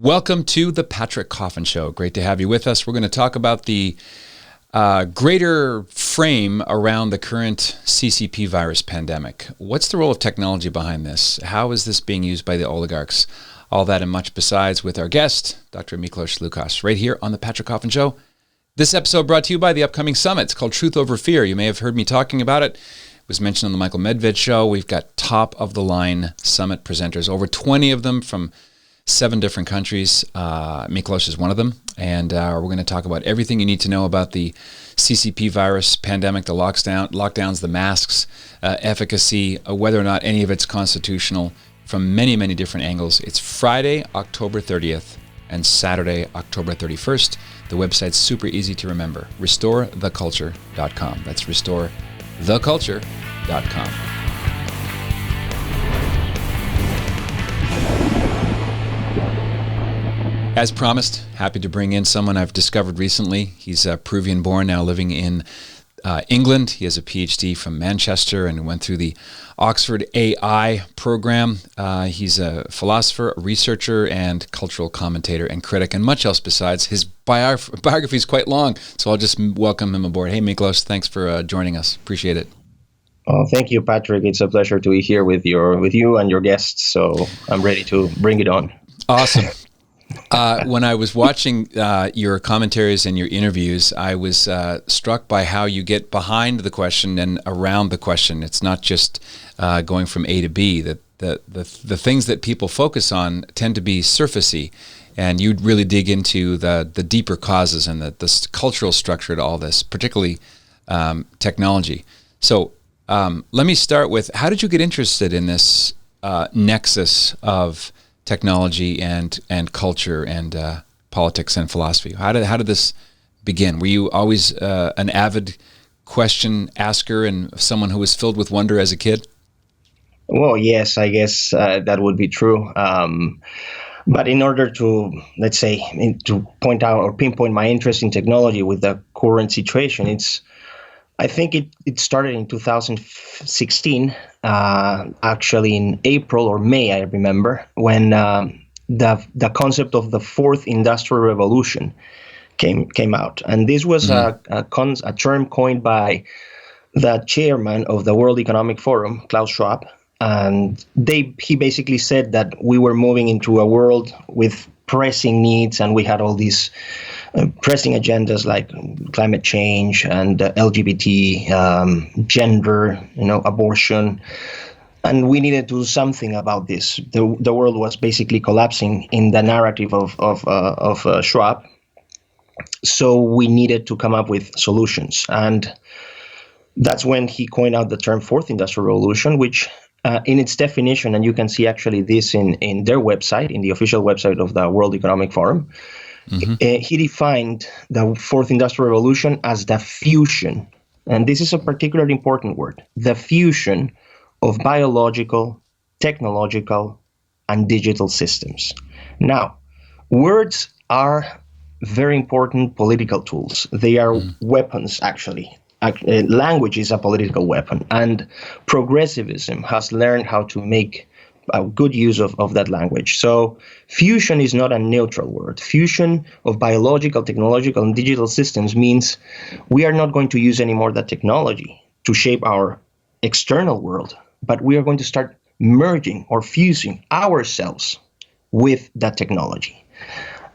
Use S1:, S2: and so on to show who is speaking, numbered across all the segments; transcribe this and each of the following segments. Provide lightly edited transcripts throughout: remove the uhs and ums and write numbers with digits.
S1: Welcome to the Patrick Coffin Show. Great to have you with us. We're going to talk about the greater frame around the current CCP virus pandemic. What's the role of technology behind this? How is this being used by the oligarchs? All that and much besides with our guest, Dr. Miklos Lukacs, right here on the Patrick Coffin Show. This episode brought to you by the upcoming summit. It's called Truth Over Fear. You may have heard me talking about it. It was mentioned on the Michael Medved show. We've got top-of-the-line summit presenters, over 20 of them from 7 different countries. Miklos is one of them. And we're going to talk about everything you need to know about the CCP virus pandemic, the lockdowns, the masks, efficacy, whether or not any of it's constitutional from many, many different angles. It's Friday, October 30th and Saturday, October 31st. The website's super easy to remember, restoretheculture.com. That's restoretheculture.com. As promised, happy to bring in someone I've discovered recently. He's Peruvian born, now living in England. He has a PhD from Manchester and went through the Oxford AI program. He's a philosopher, a researcher, and cultural commentator and critic, and much else besides. His biography is quite long, so I'll just welcome him aboard. Hey, Miklos, thanks for joining us. Appreciate it.
S2: Oh, thank you, Patrick. It's a pleasure to be here with you and your guests, so I'm ready to bring it on.
S1: Awesome. When I was watching your commentaries and your interviews, I was struck by how you get behind the question and around the question. It's not just going from A to B. The things that people focus on tend to be surfacey, and you really dig into the deeper causes and the cultural structure to all this, particularly technology. So let me start with, how did you get interested in this nexus of technology and culture and politics and philosophy? How did this begin? Were you always an avid question asker and someone who was filled with wonder as a kid?
S2: Well, yes, I guess that would be true. But in order to, let's say, to point out or pinpoint my interest in technology with the current situation, I think it started in 2016, actually in April or May, I remember, when the concept of the fourth industrial revolution came out. And this was a term coined by the chairman of the World Economic Forum, Klaus Schwab. And he basically said that we were moving into a world with pressing needs, and we had all these pressing agendas like climate change and LGBT, gender, abortion, and we needed to do something about this. The world was basically collapsing in the narrative of Schwab, so we needed to come up with solutions, and that's when he coined out the term Fourth Industrial Revolution, which in its definition, and you can see actually this in their website, in the official website of the World Economic Forum. Mm-hmm. He defined the Fourth Industrial Revolution as the fusion, and this is a particularly important word, the fusion of biological, technological, and digital systems. Now, words are very important political tools. They are weapons, actually. Language is a political weapon, and progressivism has learned how to make a good use of that language. So fusion is not a neutral word. Fusion of biological, technological, and digital systems means we are not going to use anymore that technology to shape our external world, but we are going to start merging or fusing ourselves with that technology.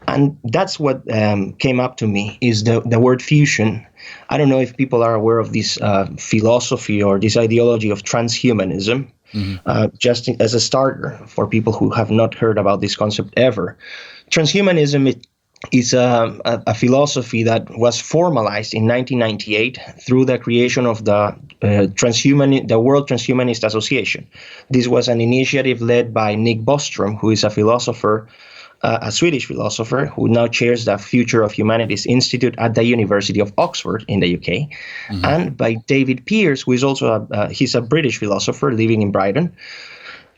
S2: And that's what came up to me, is the word fusion. I don't know if people are aware of this philosophy or this ideology of transhumanism. Mm-hmm. Just as a starter for people who have not heard about this concept ever. Transhumanism is a philosophy that was formalized in 1998 through the creation of the World Transhumanist Association. This was an initiative led by Nick Bostrom, who is a philosopher, a Swedish philosopher who now chairs the Future of Humanities Institute at the University of Oxford in the UK, and by David Pearce, who is also he's a British philosopher living in Brighton.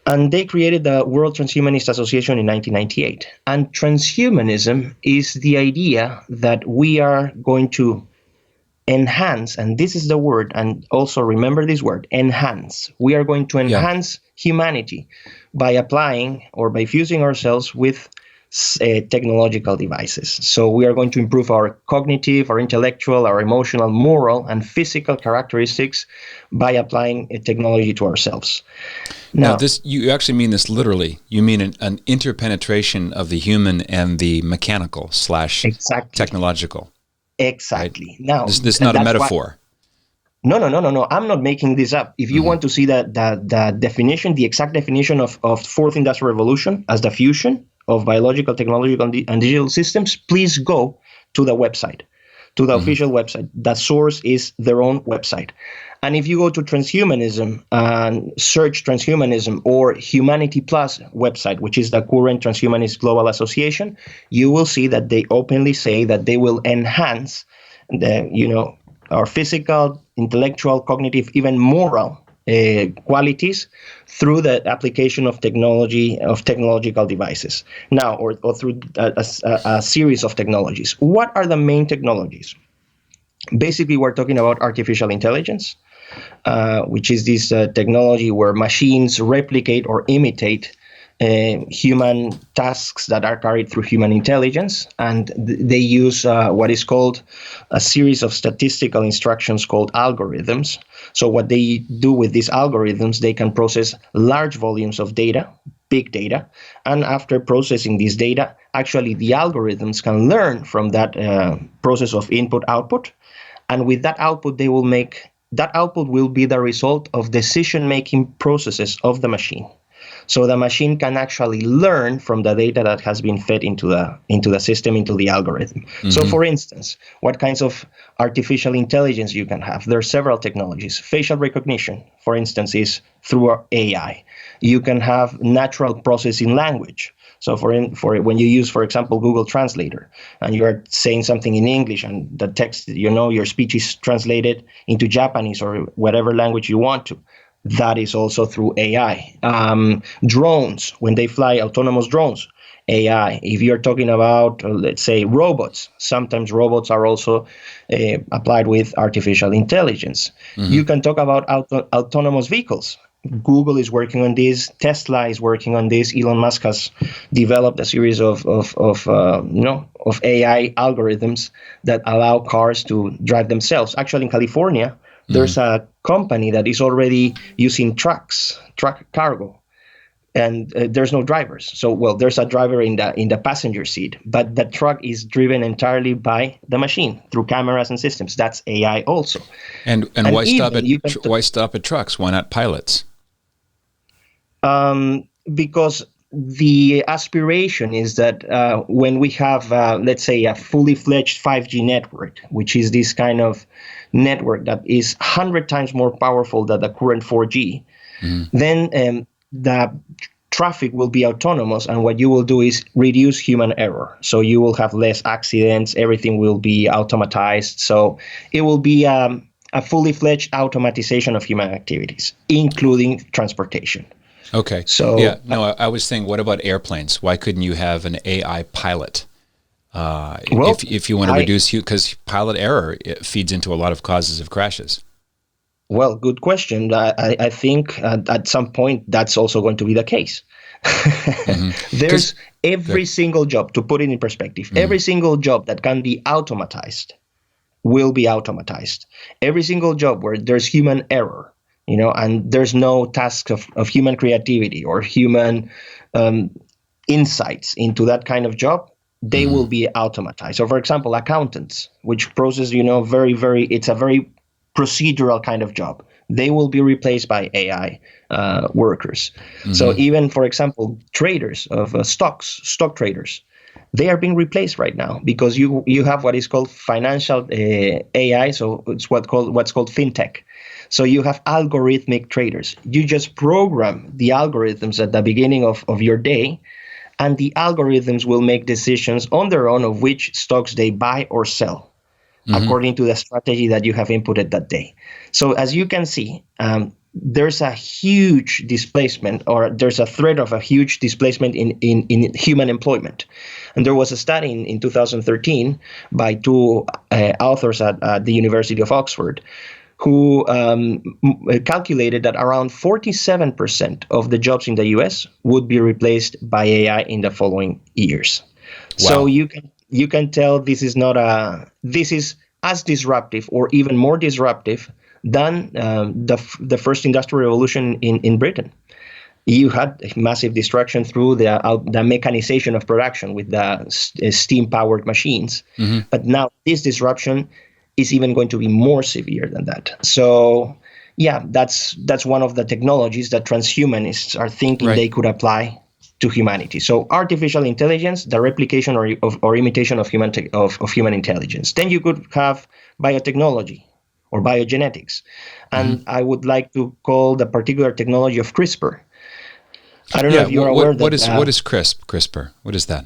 S2: And they created the World Transhumanist Association in 1998. And transhumanism is the idea that we are going to enhance, and this is the word, and also remember this word, enhance. We are going to enhance humanity by applying or by fusing ourselves with technological devices. So we are going to improve our cognitive, our intellectual, our emotional, moral, and physical characteristics by applying technology to ourselves.
S1: Now, this, you actually mean this literally. You mean an interpenetration of the human and the mechanical / technological.
S2: Exactly.
S1: Right?
S2: Now,
S1: this is not a metaphor.
S2: No. I'm not making this up. If you want to see the definition, the exact definition of fourth industrial revolution as the fusion of biological, technological, and digital systems, please go to the website, to the official website. The source is their own website. And if you go to transhumanism and search transhumanism or Humanity Plus website, which is the current Transhumanist Global Association, you will see that they openly say that they will enhance our physical, intellectual, cognitive, even moral qualities through the application of technology, of technological devices. Now, or through a series of technologies. What are the main technologies? Basically, we're talking about artificial intelligence, which is this technology where machines replicate or imitate human tasks that are carried through human intelligence, and they use what is called a series of statistical instructions called algorithms. So what they do with these algorithms, they can process large volumes of data, big data, and after processing this data, actually the algorithms can learn from that process of input-output, and with that output, that output will be the result of decision-making processes of the machine. So the machine can actually learn from the data that has been fed into the system, into the algorithm. So for instance, what kinds of artificial intelligence you can have? There are several technologies. Facial recognition, for instance, is through AI. You can have natural processing language. So for when you use, for example, Google Translator, and you are saying something in English and the text, your speech is translated into Japanese or whatever language you want to. That is also through AI. Drones, when they fly autonomous drones, AI. If you're talking about, let's say, robots, sometimes robots are also applied with artificial intelligence. You can talk about autonomous vehicles. Google is working on this. Tesla is working on this. Elon Musk has developed a series of AI algorithms that allow cars to drive themselves. Actually, in California, there's a company that is already using truck cargo, and there's no drivers. So, there's a driver in the passenger seat, but the truck is driven entirely by the machine through cameras and systems. That's AI also.
S1: And why stop at trucks? Why not pilots?
S2: Because the aspiration is that when we have, let's say, a fully fledged 5G network, which is this kind of network that is 100 times more powerful than the current 4G, then the traffic will be autonomous, and what you will do is reduce human error. So you will have less accidents, everything will be automatized. So it will be a fully fledged automatization of human activities, including transportation.
S1: Okay.
S2: So
S1: I was thinking, what about airplanes? Why couldn't you have an AI pilot? If you want to reduce because pilot error, it feeds into a lot of causes of crashes.
S2: Well, good question. I think at some point that's also going to be the case. There's every single job, to put it in perspective, every single job that can be automatized will be automatized. Every single job where there's human error, and there's no task of human creativity or human insights into that kind of job, they will be automatized. So, for example, accountants, which process, it's a very procedural kind of job. They will be replaced by AI workers. So even, for example, traders of stock traders, they are being replaced right now because you have what is called financial AI. So it's what's called fintech. So you have algorithmic traders. You just program the algorithms at the beginning of your day, and the algorithms will make decisions on their own of which stocks they buy or sell according to the strategy that you have inputted that day. So as you can see, there's a huge displacement, or there's a threat of a huge displacement in human employment. And there was a study in 2013 by two authors at the University of Oxford who calculated that around 47% of the jobs in the US would be replaced by AI in the following years.
S1: Wow.
S2: So you can tell this is as disruptive or even more disruptive than the first industrial revolution in Britain. You had massive destruction through the mechanization of production with the steam-powered machines. Mm-hmm. But now this disruption is even going to be more severe than that. So, yeah, that's one of the technologies that transhumanists are thinking they could apply to humanity. So, artificial intelligence, the replication or imitation of human intelligence. Then you could have biotechnology or biogenetics, and I would like to call the particular technology of CRISPR. I don't know if you're aware
S1: what is CRISPR? What is that?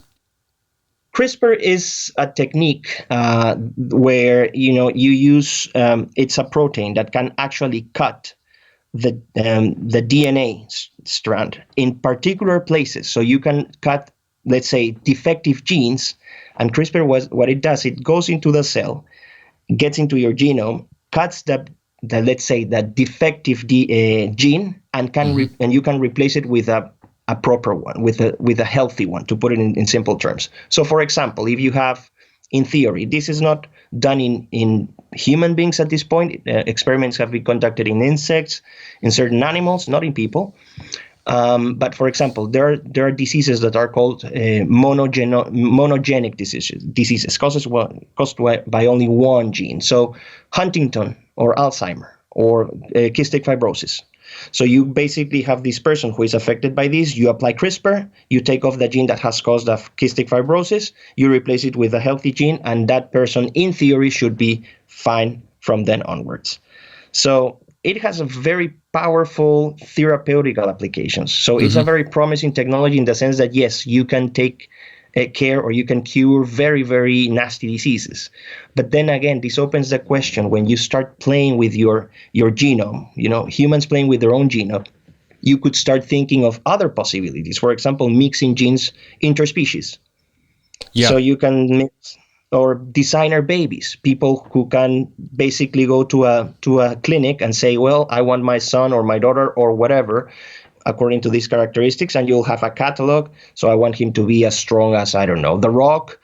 S2: CRISPR is a technique where you use it's a protein that can actually cut the DNA strand in particular places. So you can cut, let's say, defective genes, and CRISPR what it does, it goes into the cell, gets into your genome, cuts the let's say the defective gene, and and you can replace it with a proper one, with a healthy one, to put it in simple terms. So, for example, if you have, in theory, this is not done in human beings at this point. Experiments have been conducted in insects, in certain animals, not in people. But for example, there are diseases that are called monogenic diseases caused by only one gene. So Huntington or Alzheimer or cystic fibrosis. So you basically have this person who is affected by this. You apply CRISPR, you take off the gene that has caused the cystic fibrosis, you replace it with a healthy gene, and that person, in theory, should be fine from then onwards. So it has a very powerful therapeutical applications. So it's a very promising technology in the sense that, yes, you can take care or you can cure very, very nasty diseases. But then again, this opens the question when you start playing with your genome, humans playing with their own genome, you could start thinking of other possibilities. For example, mixing genes interspecies. Yeah. So you can mix or designer babies, people who can basically go to a clinic and say, well, I want my son or my daughter or whatever, according to these characteristics, and you'll have a catalog. So I want him to be as strong as, I don't know, The Rock,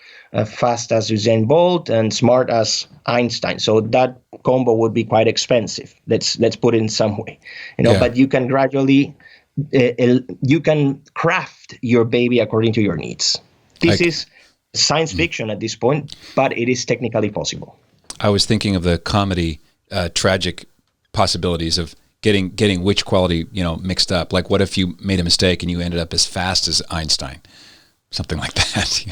S2: fast as Usain Bolt, and smart as Einstein. So that combo would be quite expensive. Let's put it in some way, But you can gradually, you can craft your baby according to your needs. This is science fiction at this point, but it is technically possible.
S1: I was thinking of the comedy, tragic possibilities of getting which quality, mixed up. Like, what if you made a mistake and you ended up as fast as Einstein? Something like that,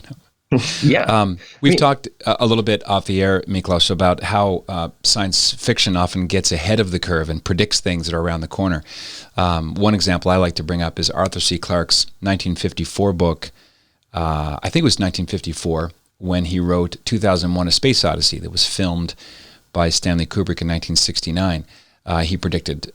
S2: Yeah.
S1: We've talked a little bit off the air, Miklos, about how science fiction often gets ahead of the curve and predicts things that are around the corner. One example I like to bring up is Arthur C. Clarke's 1954 book. I think it was 1954 when he wrote 2001: A Space Odyssey, that was filmed by Stanley Kubrick in 1969. He predicted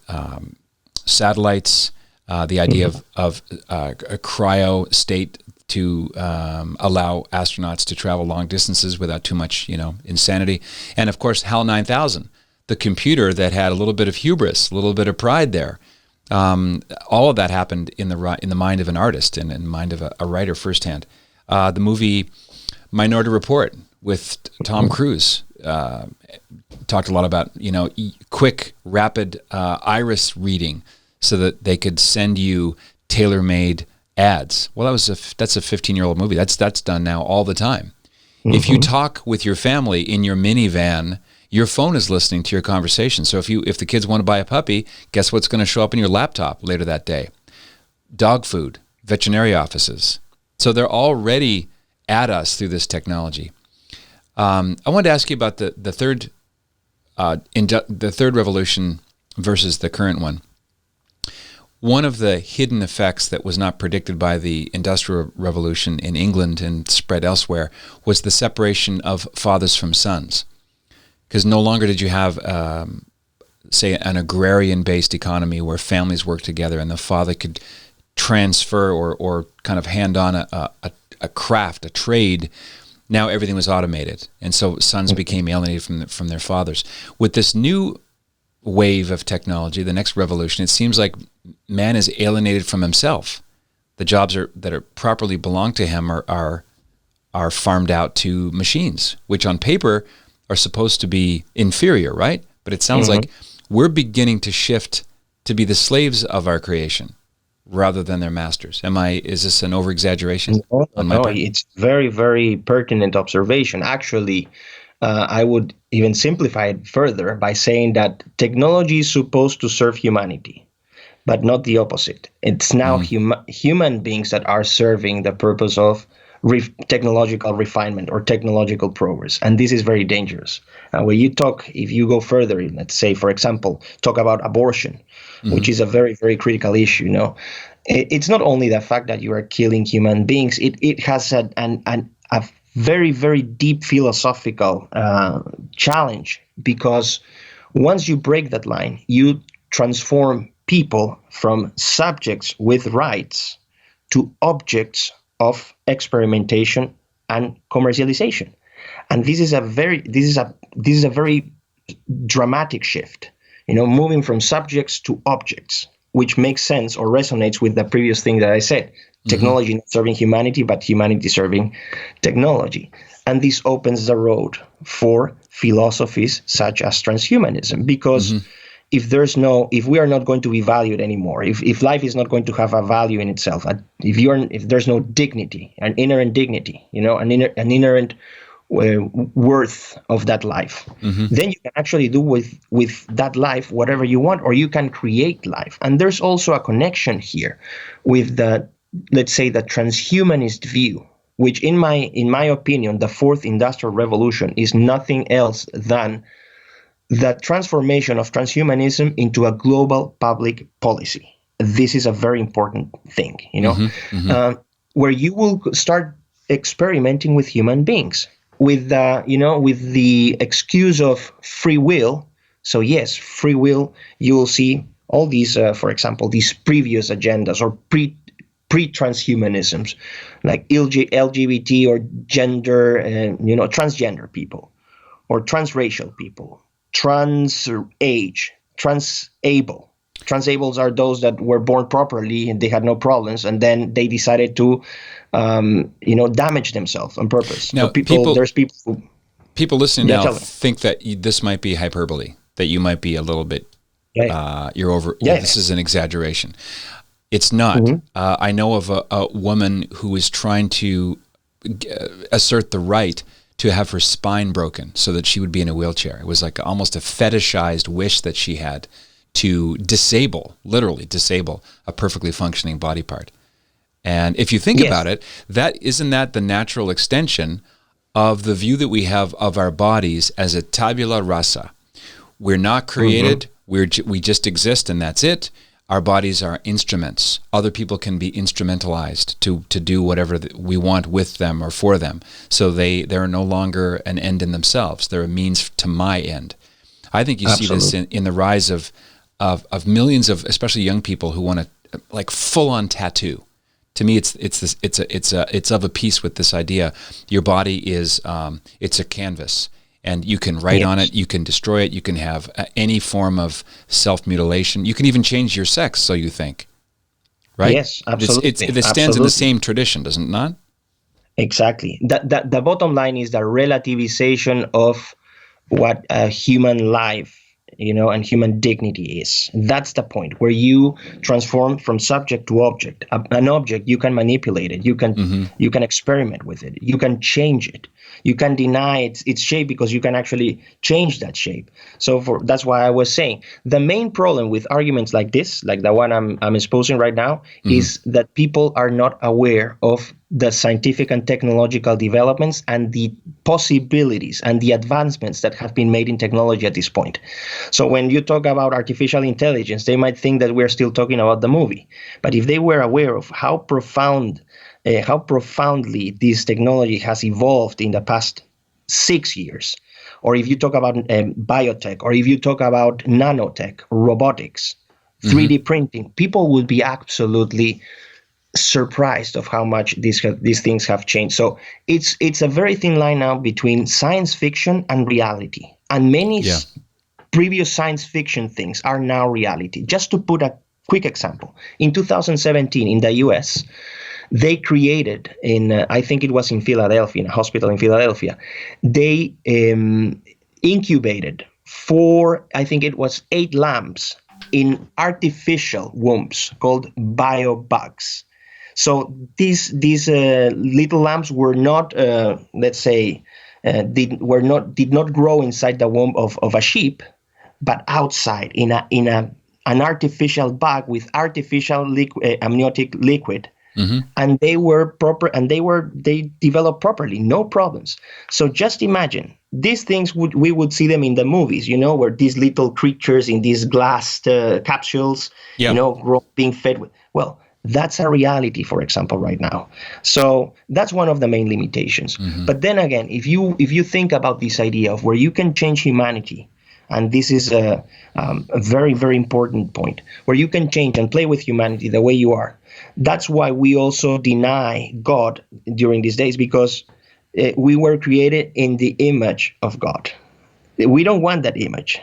S1: satellites, the idea of a cryo state to allow astronauts to travel long distances without too much, insanity. And of course, HAL 9000, the computer that had a little bit of hubris, a little bit of pride there. All of that happened in the mind of an artist and in the mind of a writer firsthand. The movie Minority Report with Tom Cruise talked a lot about quick, rapid iris reading so that they could send you tailor-made ads. Well, that's a 15-year-old movie. That's done now all the time. If you talk with your family in your minivan, your phone is listening to your conversation. So if the kids want to buy a puppy, guess what's going to show up in your laptop later that day? Dog food, veterinary offices. So they're already at us through this technology. I wanted to ask you about the third revolution versus the current one. One of the hidden effects that was not predicted by the Industrial Revolution in England and spread elsewhere was the separation of fathers from sons. Because no longer did you have, say, an agrarian-based economy where families worked together and the father could transfer or kind of hand on a craft, a trade. Now everything was automated, and so sons became alienated from their fathers. With this new wave of technology, the next revolution, it seems like man is alienated from himself. The jobs that are properly belong to him are farmed out to machines, which on paper are supposed to be inferior, right? But it sounds like we're beginning to shift to be the slaves of our creation rather than their masters. Is this an over-exaggeration on my part?
S2: It's very, very pertinent observation. Actually, I would even simplify it further by saying that technology is supposed to serve humanity, but not the opposite. It's now human beings that are serving the purpose of technological refinement or technological progress. And this is very dangerous. When you talk, if you go further, let's say, for example, talk about abortion, which is a very, very critical issue. It's not only the fact that you are killing human beings, it has a very, very deep philosophical challenge, because once you break that line, you transform people from subjects with rights to objects of experimentation and commercialization. And this is a very dramatic shift, moving from subjects to objects, which makes sense or resonates with the previous thing that I said. Technology not serving humanity, but humanity serving technology. And this opens the road for philosophies such as transhumanism, because if we are not going to be valued anymore, if life is not going to have a value in itself, if there's no dignity, an inherent dignity, an inherent worth of that life, then you can actually do with that life whatever you want, or you can create life. And there's also a connection here with let's say the transhumanist view, which in my opinion, the fourth industrial revolution is nothing else than the transformation of transhumanism into a global public policy. This is a very important thing, where you will start experimenting with human beings with the excuse of free will. So yes, free will, you will see all these, for example, these previous agendas or pre-transhumanisms, like LGBT or gender, transgender people, or transracial people, trans-age, transable. Transables are those that were born properly and they had no problems, and then they decided to, damage themselves on purpose.
S1: Now,
S2: so
S1: people listening now think that this might be hyperbole, that you might be a little bit, you're over. This is an exaggeration. It's not. I know of a woman who is trying to assert the right to have her spine broken so that she would be in a wheelchair. It was like almost a fetishized wish that she had to literally disable a perfectly functioning body part. And if you think about it, isn't that the natural extension of the view that we have of our bodies as a tabula rasa? We're not created, we just exist, and that's it. Our bodies are instruments. Other people can be instrumentalized to do whatever we want with them or for them. So they're no longer an end in themselves. They're a means to my end. I think you see this in the rise of millions of, especially young people, who want to like full-on tattoo. To me, it's of a piece with this idea. Your body is it's a canvas. And you can write on it, you can destroy it, you can have any form of self-mutilation. You can even change your sex, so you think, right?
S2: Yes, absolutely.
S1: It stands in the same tradition, does it not?
S2: Exactly. The bottom line is the relativization of what a human life, and human dignity is. That's the point, where you transform from subject to object. An object, you can manipulate it. You can experiment with it. You can change it. You can deny its shape, because you can actually change that shape. So that's why I was saying the main problem with arguments like this, like the one I'm exposing right now, is that people are not aware of the scientific and technological developments and the possibilities and the advancements that have been made in technology at this point. So when you talk about artificial intelligence, they might think that we're still talking about the movie. But if they were aware of how profoundly this technology has evolved in the past 6 years, or if you talk about biotech, or if you talk about nanotech, robotics, 3D printing, people would be absolutely surprised of how much these things have changed. So it's a very thin line now between science fiction and reality. And many previous science fiction things are now reality. Just to put a quick example, in 2017 in the US, they created I think it was in Philadelphia, in a hospital in Philadelphia, they incubated I think it was 8 lambs in artificial wombs called biobugs. So these little lambs were not, let's say, did not grow inside the womb of a sheep, but outside in an artificial bag with artificial amniotic liquid. Mm-hmm. And they developed properly, no problems. So just imagine these things we would see them in the movies, where these little creatures in these glass capsules, being fed with. Well, that's a reality, for example, right now. So that's one of the main limitations. Mm-hmm. But then again, if you think about this idea of where you can change humanity, and this is a very, very important point, where you can change and play with humanity the way you are. That's why we also deny God during these days, because we were created in the image of God. We don't want that image.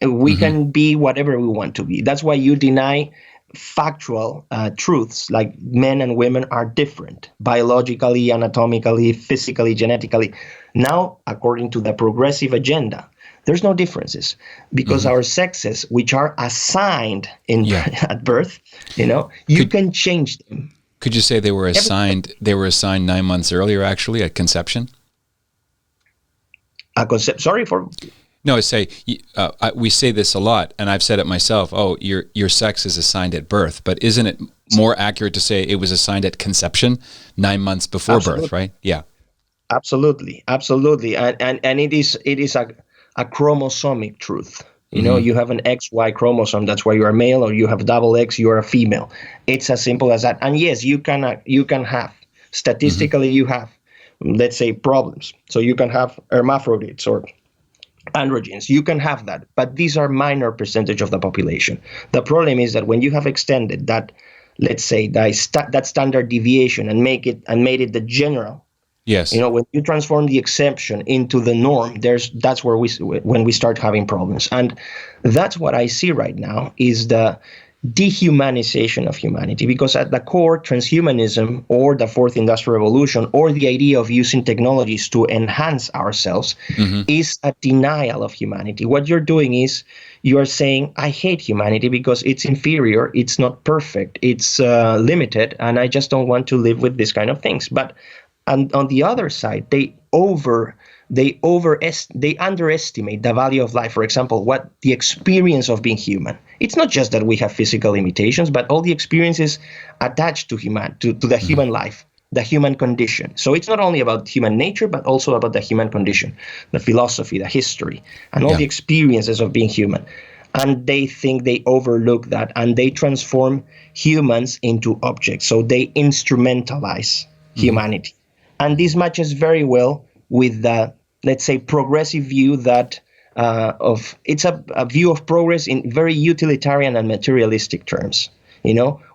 S2: We mm-hmm. can be whatever we want to be. That's why you deny factual truths, like men and women are different, biologically, anatomically, physically, genetically. Now, according to the progressive agenda, there's no differences, because mm-hmm. our sexes, which are assigned at birth, you can change them.
S1: Could you say they were assigned 9 months earlier, actually, at conception? No, I say we say this a lot, and I've said it myself. Oh, your sex is assigned at birth, but isn't it more accurate to say it was assigned at conception, 9 months before birth, right? Yeah,
S2: absolutely, and it is a chromosomic truth. You have an XY chromosome, that's why you are male, or you have double X, you are a female. It's as simple as that. And yes, you can have, statistically, mm-hmm. you have, let's say, problems. So you can have hermaphrodites or androgens. You can have that, but these are minor percentage of the population. The problem is that when you have extended that, let's say, that standard deviation and made it the general.
S1: Yes.
S2: When you transform the exception into the norm, that's where when we start having problems. And that's what I see right now is the dehumanization of humanity, because at the core, transhumanism or the fourth industrial revolution or the idea of using technologies to enhance ourselves mm-hmm. is a denial of humanity. What you're doing is you're saying, I hate humanity because it's inferior, it's not perfect, it's limited, and I just don't want to live with this kind of things. And on the other side, they underestimate the value of life. For example, what the experience of being human. It's not just that we have physical limitations, but all the experiences attached to the mm-hmm. human life, the human condition. So it's not only about human nature, but also about the human condition, the philosophy, the history, and all the experiences of being human. And they think they overlook that, and they transform humans into objects. So they instrumentalize mm-hmm. humanity. And this matches very well with the, let's say, progressive view that it's a view of progress in very utilitarian and materialistic terms.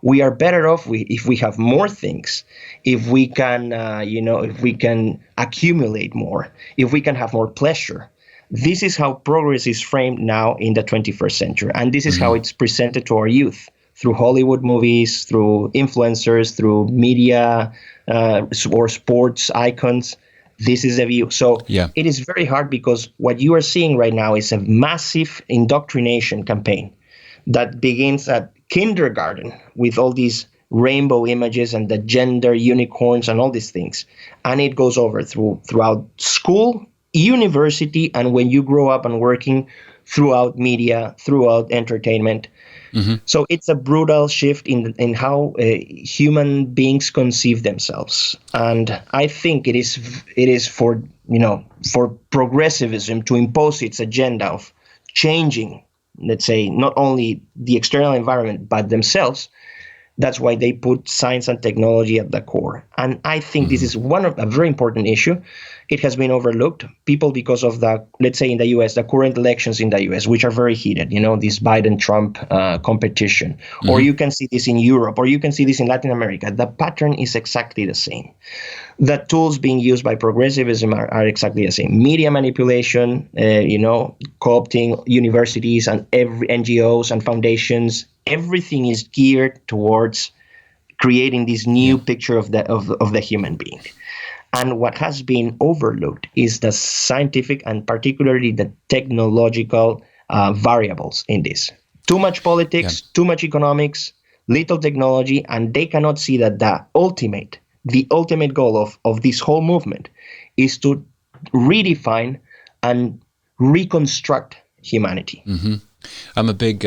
S2: We are better off if we have more things, if we can, if we can accumulate more, if we can have more pleasure. This is how progress is framed now in the 21st century. And this is mm-hmm. how it's presented to our youth through Hollywood movies, through influencers, through media, or sports icons. This is the view. So It is very hard, because what you are seeing right now is a massive indoctrination campaign that begins at kindergarten with all these rainbow images and the gender unicorns and all these things. And it goes over throughout school, university, and when you grow up and working, throughout media, throughout entertainment. Mm-hmm. So it's a brutal shift in how human beings conceive themselves, and I think it is for progressivism to impose its agenda of changing, let's say, not only the external environment but themselves. That's why they put science and technology at the core. And I think this is a very important issue. It has been overlooked. People, because of the, let's say in the US, the current elections in the US, which are very heated, this Biden-Trump competition. Or you can see this in Europe, or you can see this in Latin America. The pattern is exactly the same. The tools being used by progressivism are exactly the same. Media manipulation, co-opting universities and every NGOs and foundations. Everything is geared towards creating this new picture of the human being. And what has been overlooked is the scientific and particularly the technological variables in this. Too much politics, too much economics, little technology, and they cannot see that the ultimate goal of this whole movement is to redefine and reconstruct humanity.
S1: I'm a big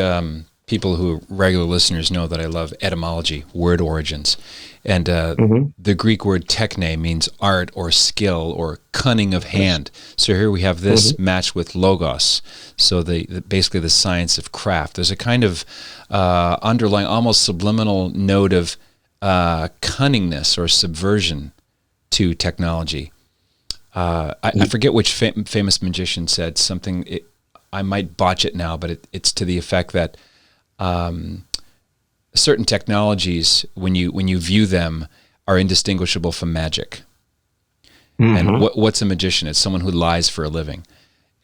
S1: people who are regular listeners know that I love etymology, word origins. And the Greek word techne means art or skill or cunning of hand. So here we have this matched with logos. So basically the science of craft. There's a kind of underlying, almost subliminal note of cunningness or subversion to technology. I forget which famous magician said something, I might botch it now, but it's to the effect that certain technologies, when you view them, are indistinguishable from magic. And what's a magician? It's someone who lies for a living,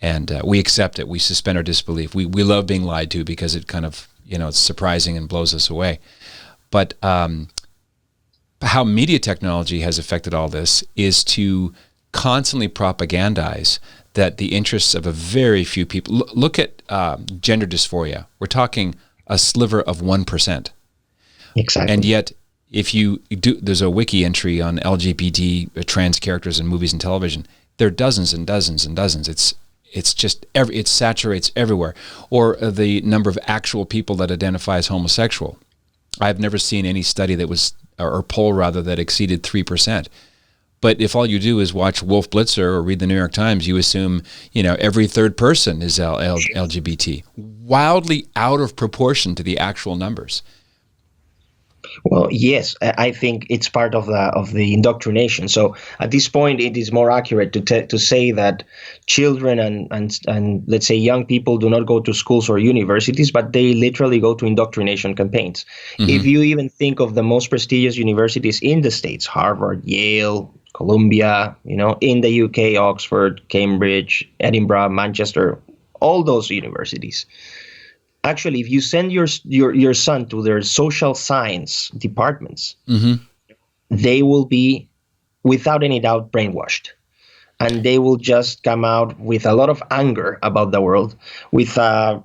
S1: and we accept it. We suspend our disbelief. We love being lied to because it kind of it's surprising and blows us away. But how media technology has affected all this is to constantly propagandize that the interests of a very few people. Look at gender dysphoria. We're talking a sliver of 1%.
S2: Exactly.
S1: And yet, if you do, there's a wiki entry on LGBT trans characters in movies and television. There are dozens and dozens and dozens. It's just it saturates everywhere. Or the number of actual people that identify as homosexual. I've never seen any study that was, or poll rather, that exceeded 3%. But if all you do is watch Wolf Blitzer or read the New York Times, you assume, every third person is LGBT. Wildly out of proportion to the actual numbers.
S2: Well, yes, I think it's part of the indoctrination. So at this point, it is more accurate to say that children and let's say young people do not go to schools or universities, but they literally go to indoctrination campaigns. If you even think of the most prestigious universities in the States, Harvard, Yale, Columbia, in the UK, Oxford, Cambridge, Edinburgh, Manchester, all those universities. Actually, if you send your son to their social science departments, they will be, without any doubt, brainwashed. And they will just come out with a lot of anger about the world, with a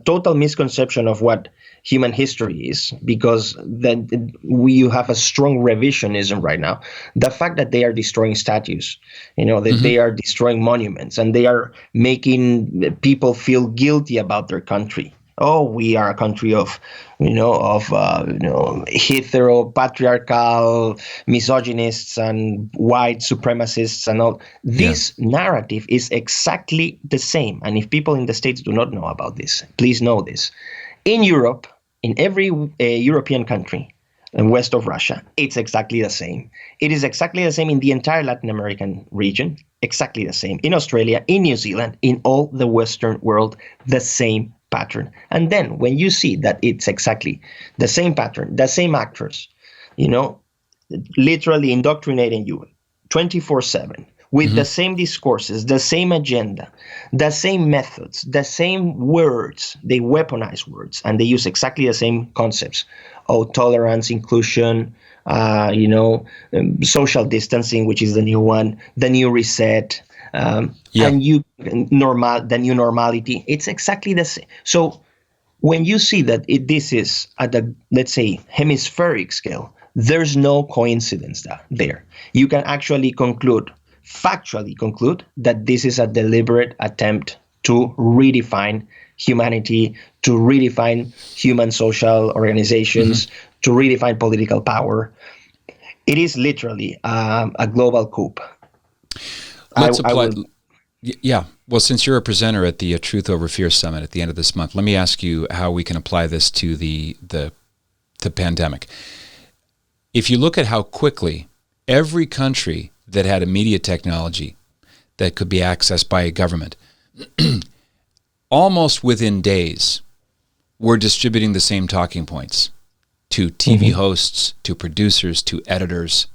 S2: total misconception of what human history is, because then you have a strong revisionism right now. The fact that they are destroying statues, that they are destroying monuments, and they are making people feel guilty about their country. Oh, we are a country of heteropatriarchal misogynists and white supremacists and all. This narrative is exactly the same. And if people in the States do not know about this, please know this. In Europe, in every European country, and west of Russia, it's exactly the same. It is exactly the same in the entire Latin American region, exactly the same. In Australia, in New Zealand, in all the Western world, the same pattern. And then when you see that it's exactly the same pattern, the same actors, literally indoctrinating you 24/7, with the same discourses, the same agenda, the same methods, the same words. They weaponize words, and they use exactly the same concepts. Tolerance, inclusion, social distancing, which is the new one, the new reset, and the new normality. It's exactly the same. So when you see that this is at the, let's say, hemispheric scale, there's no coincidence there. You can actually factually conclude that this is a deliberate attempt to redefine humanity, to redefine human social organizations, to redefine political power. It is literally a global coup.
S1: Let's apply. Yeah. Well, since you're a presenter at the Truth Over Fear Summit at the end of this month, let me ask you how we can apply this to the the pandemic. If you look at how quickly every country that had immediate technology that could be accessed by a government, almost within days, were distributing the same talking points to TV hosts, to producers, to editors,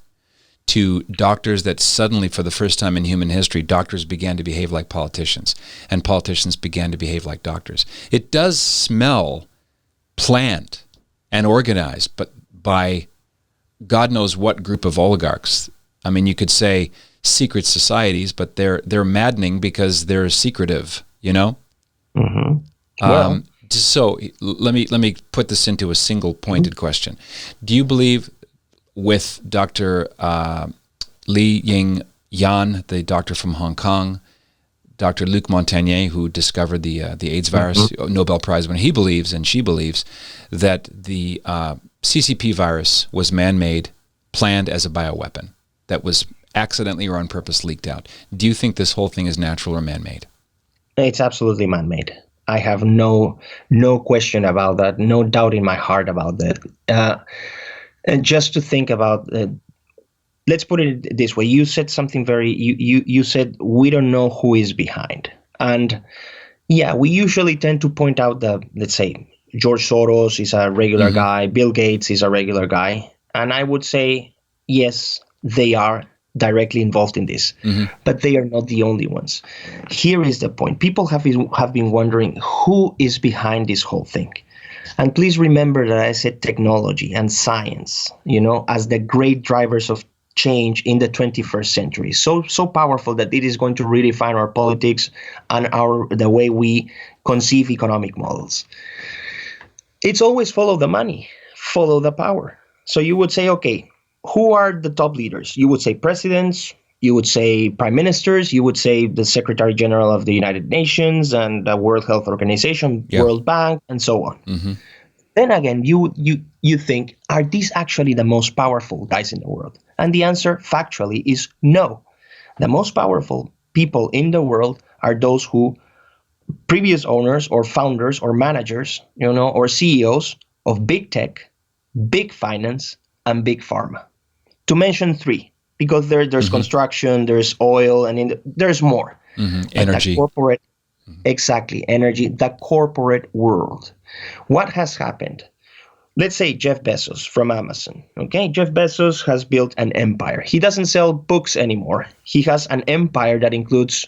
S1: to doctors, that suddenly, for the first time in human history, doctors began to behave like politicians, and politicians began to behave like doctors. It does smell planned and organized, but by God knows what group of oligarchs. I mean, you could say secret societies, but they're maddening because they're secretive, you know?
S2: Mm-hmm. Well,
S1: So let me put this into a single pointed question. Do you believe, with Dr. Li Ying Yan, the doctor from Hong Kong, Dr. Luc Montagnier, who discovered the AIDS virus, Nobel Prize winner, he believes, and she believes, that the CCP virus was man-made, planned as a bioweapon, that was accidentally or on purpose leaked out. Do you think this whole thing is natural or man-made?
S2: it's absolutely man-made. I have no question about that, no doubt in my heart about that. And just to think about, let's put it this way. You said something you said we don't know who is behind. And yeah, we usually tend to point out let's say, George Soros is a regular guy, Bill Gates is a regular guy. And I would say, yes, they are directly involved in this, but they are not the only ones. Here is the point. People have been wondering who is behind this whole thing. And please remember that I said technology and science, as the great drivers of change in the 21st century. So powerful that it is going to redefine our politics and the way we conceive economic models. It's always follow the money, follow the power. So you would say, okay, who are the top leaders? You would say presidents, you would say prime ministers, you would say the Secretary General of the United Nations and the World Health Organization, World Bank, and so on. Then again, you think, are these actually the most powerful guys in the world? And the answer, factually, is no. The most powerful people in the world are those who previous owners or founders or managers, or CEOs of big tech, big finance, and big pharma. To mention three, because there's construction, there's oil, and there's more.
S1: Energy.
S2: The corporate, exactly, energy, the corporate world. What has happened? Let's say Jeff Bezos from Amazon. Okay, Jeff Bezos has built an empire. He doesn't sell books anymore. He has an empire that includes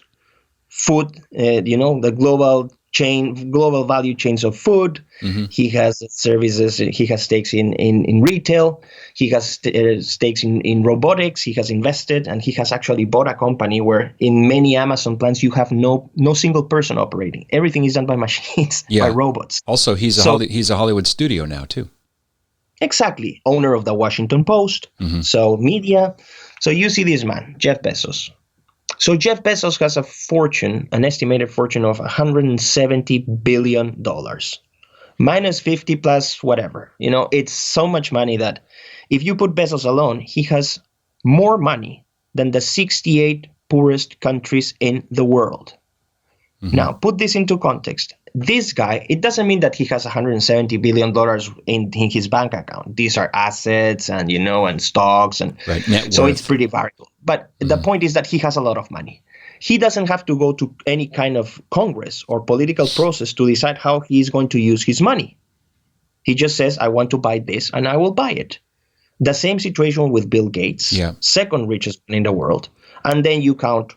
S2: food, the global value chains of food. He has services. He has stakes in retail. He has stakes in robotics. He has invested, and he has actually bought a company where in many Amazon plants you have no single person operating. Everything is done by machines, by robots.
S1: Also, he's a Hollywood studio now too.
S2: Exactly. Owner of the Washington Post. So media. So you see this man, Jeff Bezos. So Jeff Bezos has an estimated fortune of $170 billion, minus 50 plus whatever. It's so much money that if you put Bezos alone, he has more money than the 68 poorest countries in the world. Now, put this into context. This guy, it doesn't mean that he has $170 billion in his bank account. These are assets and, and stocks. And so it's pretty variable. But the point is that he has a lot of money. He doesn't have to go to any kind of Congress or political process to decide how he is going to use his money. He just says, I want to buy this and I will buy it. The same situation with Bill Gates, second richest man in the world. And then you count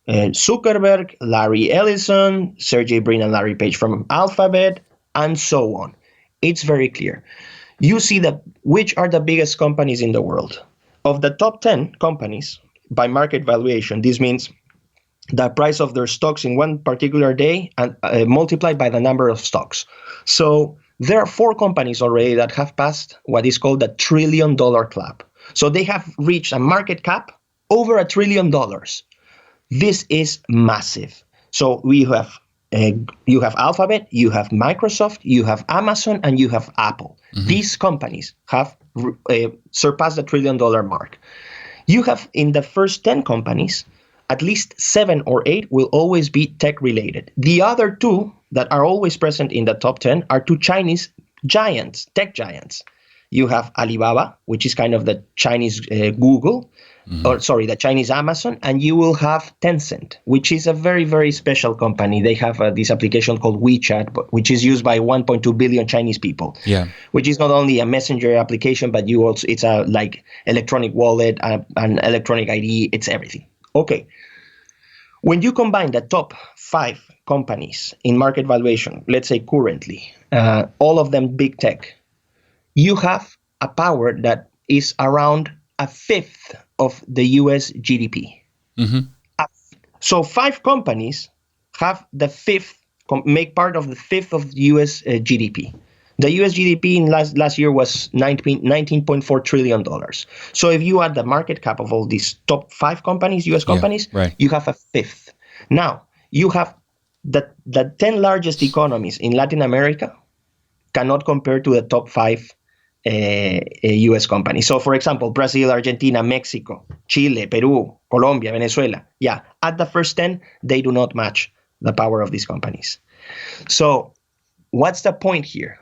S2: Zuckerberg, Larry Ellison, Sergey Brin and Larry Page from Alphabet, and so on. It's very clear. You see that which are the biggest companies in the world. Of the top 10 companies by market valuation, this means the price of their stocks in one particular day and multiplied by the number of stocks. So there are 4 companies already that have passed what is called the $1 trillion club. So they have reached a market cap over $1 trillion. This is massive. So you have Alphabet, you have Microsoft, you have Amazon, and you have Apple. These companies have surpassed the $1 trillion mark. You have in the first 10 companies, at least 7 or 8 will always be tech related. The other 2 that are always present in the top 10 are 2 Chinese giants, tech giants. you have Alibaba, which is kind of the Chinese Google, the Chinese Amazon, and you will have Tencent, which is a very, very special company. They have this application called WeChat, which is used by 1.2 billion Chinese people.
S1: Yeah.
S2: Which is not only a messenger application, but it's a like electronic wallet, an electronic ID. It's everything. Okay. When you combine the top 5 companies in market valuation, let's say currently, all of them big tech, you have a power that is around a fifth of the US GDP. So 5 companies have the fifth, make part of the fifth of the US GDP. The US GDP in last year was $19.4 trillion. So if you add the market cap of all these top 5 companies, US companies, you have a fifth. Now, you have the 10 largest economies in Latin America cannot compare to the top 5 US companies. So, for example, Brazil, Argentina, Mexico, Chile, Peru, Colombia, Venezuela. Yeah, at the first 10, they do not match the power of these companies. So, what's the point here?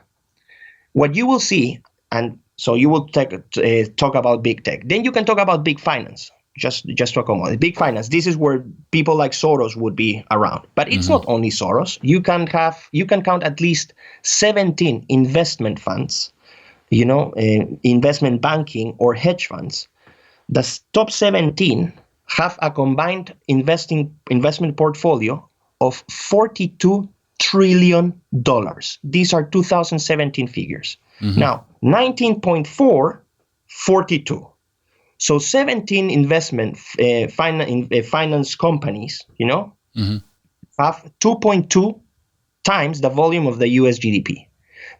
S2: What you will see, and so you will talk about big tech. Then you can talk about big finance. Just to accommodate big finance. This is where people like Soros would be around. But it's not only Soros. You can count at least 17 investment funds, investment banking or hedge funds. The top 17 have a combined investment portfolio of $42 trillion. These are 2017 figures. Now, 19.4, 42. So 17 investment finance companies, have 2.2 times the volume of the US GDP.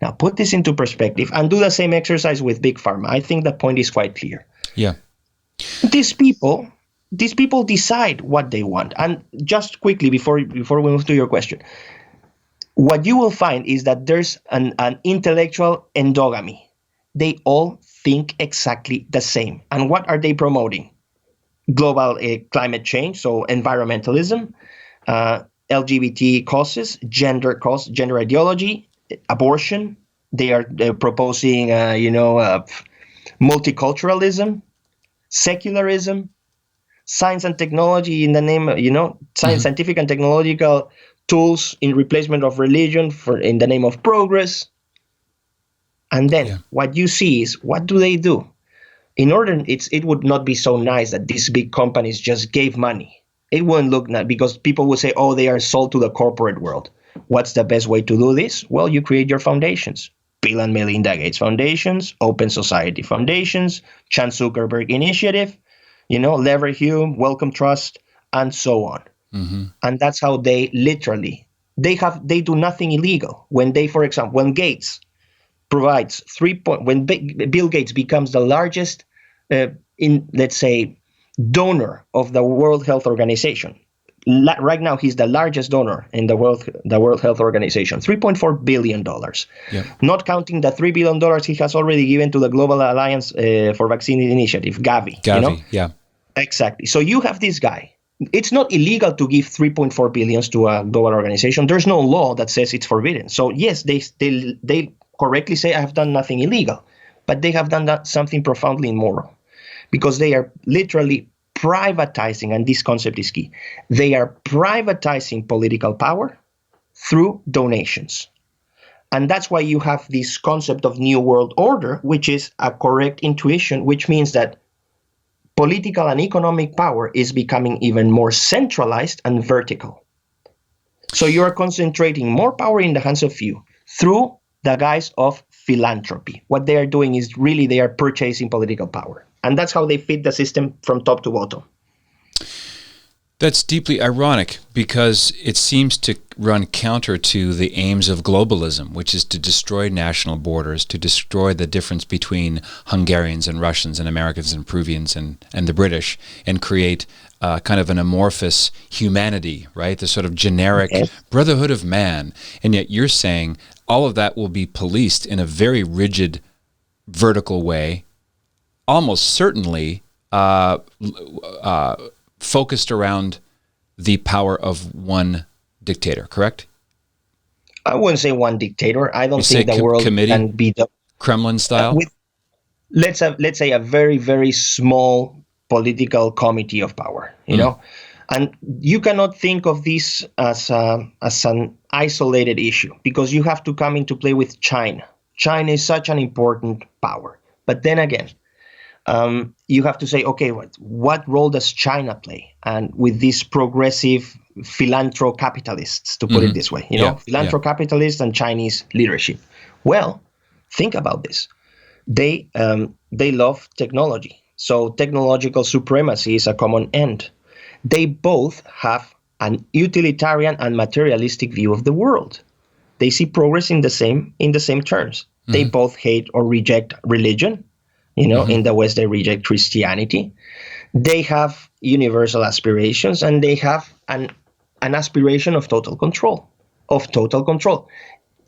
S2: Now, put this into perspective and do the same exercise with Big Pharma. I think the point is quite clear.
S1: Yeah.
S2: These people decide what they want. And just quickly, before we move to your question, what you will find is that there's an intellectual endogamy. They all think exactly the same. And what are they promoting? Global climate change, so environmentalism, LGBT causes, gender ideology, abortion. They're proposing, multiculturalism, secularism, science and technology in the name of, scientific and technological tools in replacement of religion in the name of progress. And then what you see is, what do they do? It would not be so nice that these big companies just gave money. It wouldn't look nice because people would say, oh, they are sold to the corporate world. What's the best way to do this? Well, you create your foundations. Bill and Melinda Gates Foundations, Open Society Foundations, Chan Zuckerberg Initiative, Lever Hume, Wellcome Trust, and so on. And that's how they literally, they do nothing illegal. When Gates provides when Bill Gates becomes the largest, donor of the World Health Organization. Right now, he's the largest donor in the World Health Organization, $3.4 billion. Not counting the $3 billion he has already given to the Global Alliance for Vaccine Initiative, Gavi. Exactly. So you have this guy. It's not illegal to give 3.4 billion to a global organization. There's no law that says it's forbidden. So yes, they correctly say I have done nothing illegal, but they have done something profoundly immoral, because they are literally privatizing, and this concept is key. They are privatizing political power through donations. And that's why you have this concept of New World Order, which is a correct intuition, which means that political and economic power is becoming even more centralized and vertical. So you are concentrating more power in the hands of few through the guise of philanthropy. What they are doing is really they are purchasing political power. And that's how they fit the system from top to bottom.
S1: That's deeply ironic, because it seems to run counter to the aims of globalism, which is to destroy national borders, to destroy the difference between Hungarians and Russians and Americans and Peruvians and the British, and create kind of an amorphous humanity, right? The sort of generic brotherhood of man. And yet you're saying all of that will be policed in a very rigid, vertical way, almost certainly focused around the power of one dictator, correct?
S2: I wouldn't say one dictator. I don't think the world can be
S1: Kremlin style?
S2: let's say a very, very small political committee of power, you know, and you cannot think of this as an isolated issue, because you have to come into play with China. China is such an important power. But then again, you have to say, okay, what role does China play? And with these progressive philanthrocapitalists, to put it this way, you know, philanthrocapitalists and Chinese leadership. Well, think about this. They love technology. So technological supremacy is a common end. They both have an utilitarian and materialistic view of the world. They see progress in the same terms. They both hate or reject religion. You know, in the West, they reject Christianity. They have universal aspirations, and they have an aspiration of total control.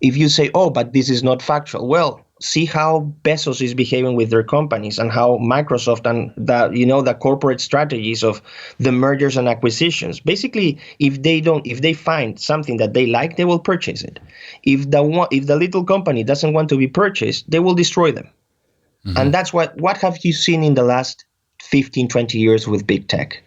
S2: If you say, oh, but this is not factual, well, see how Bezos is behaving with their companies, and how Microsoft and the corporate strategies of the mergers and acquisitions. Basically, if they find something that they like, they will purchase it. If the little company doesn't want to be purchased, they will destroy them. And that's what have you seen in the last 15, 20 years with big tech?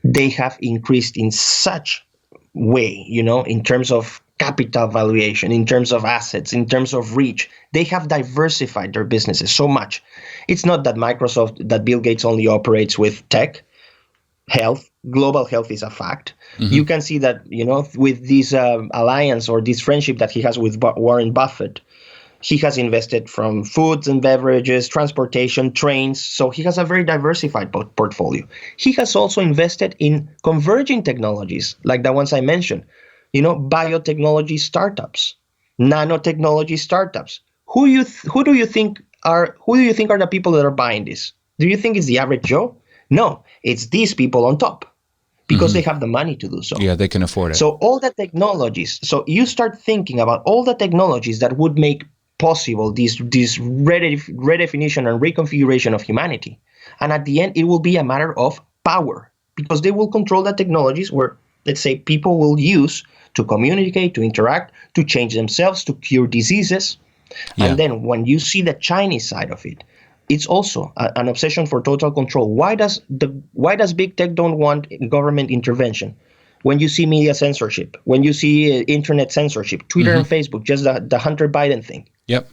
S2: They have increased in such way, you know, in terms of capital valuation, in terms of assets, in terms of reach. They have diversified their businesses so much. It's not that Bill Gates only operates with tech. Global health is a fact. You can see that, you know, with this alliance or this friendship that he has with Warren Buffett. He has invested from foods and beverages, transportation, trains. So he has a very diversified portfolio. He has also invested in converging technologies, like the ones I mentioned. You know, biotechnology startups, nanotechnology startups. Who do you think are the people that are buying this? Do you think it's the average Joe? No, it's these people on top, because they have the money to do so.
S1: Yeah, they can afford it.
S2: So all the technologies. So you start thinking about all the technologies that would make possible this redefinition and reconfiguration of humanity. And at the end, it will be a matter of power, because they will control the technologies where, let's say, people will use to communicate, to interact, to change themselves, to cure diseases. And then when you see the Chinese side of it, it's also an obsession for total control. Why does big tech don't want government intervention? When you see media censorship, when you see internet censorship, Twitter and Facebook, just the Hunter Biden thing.
S1: Yep.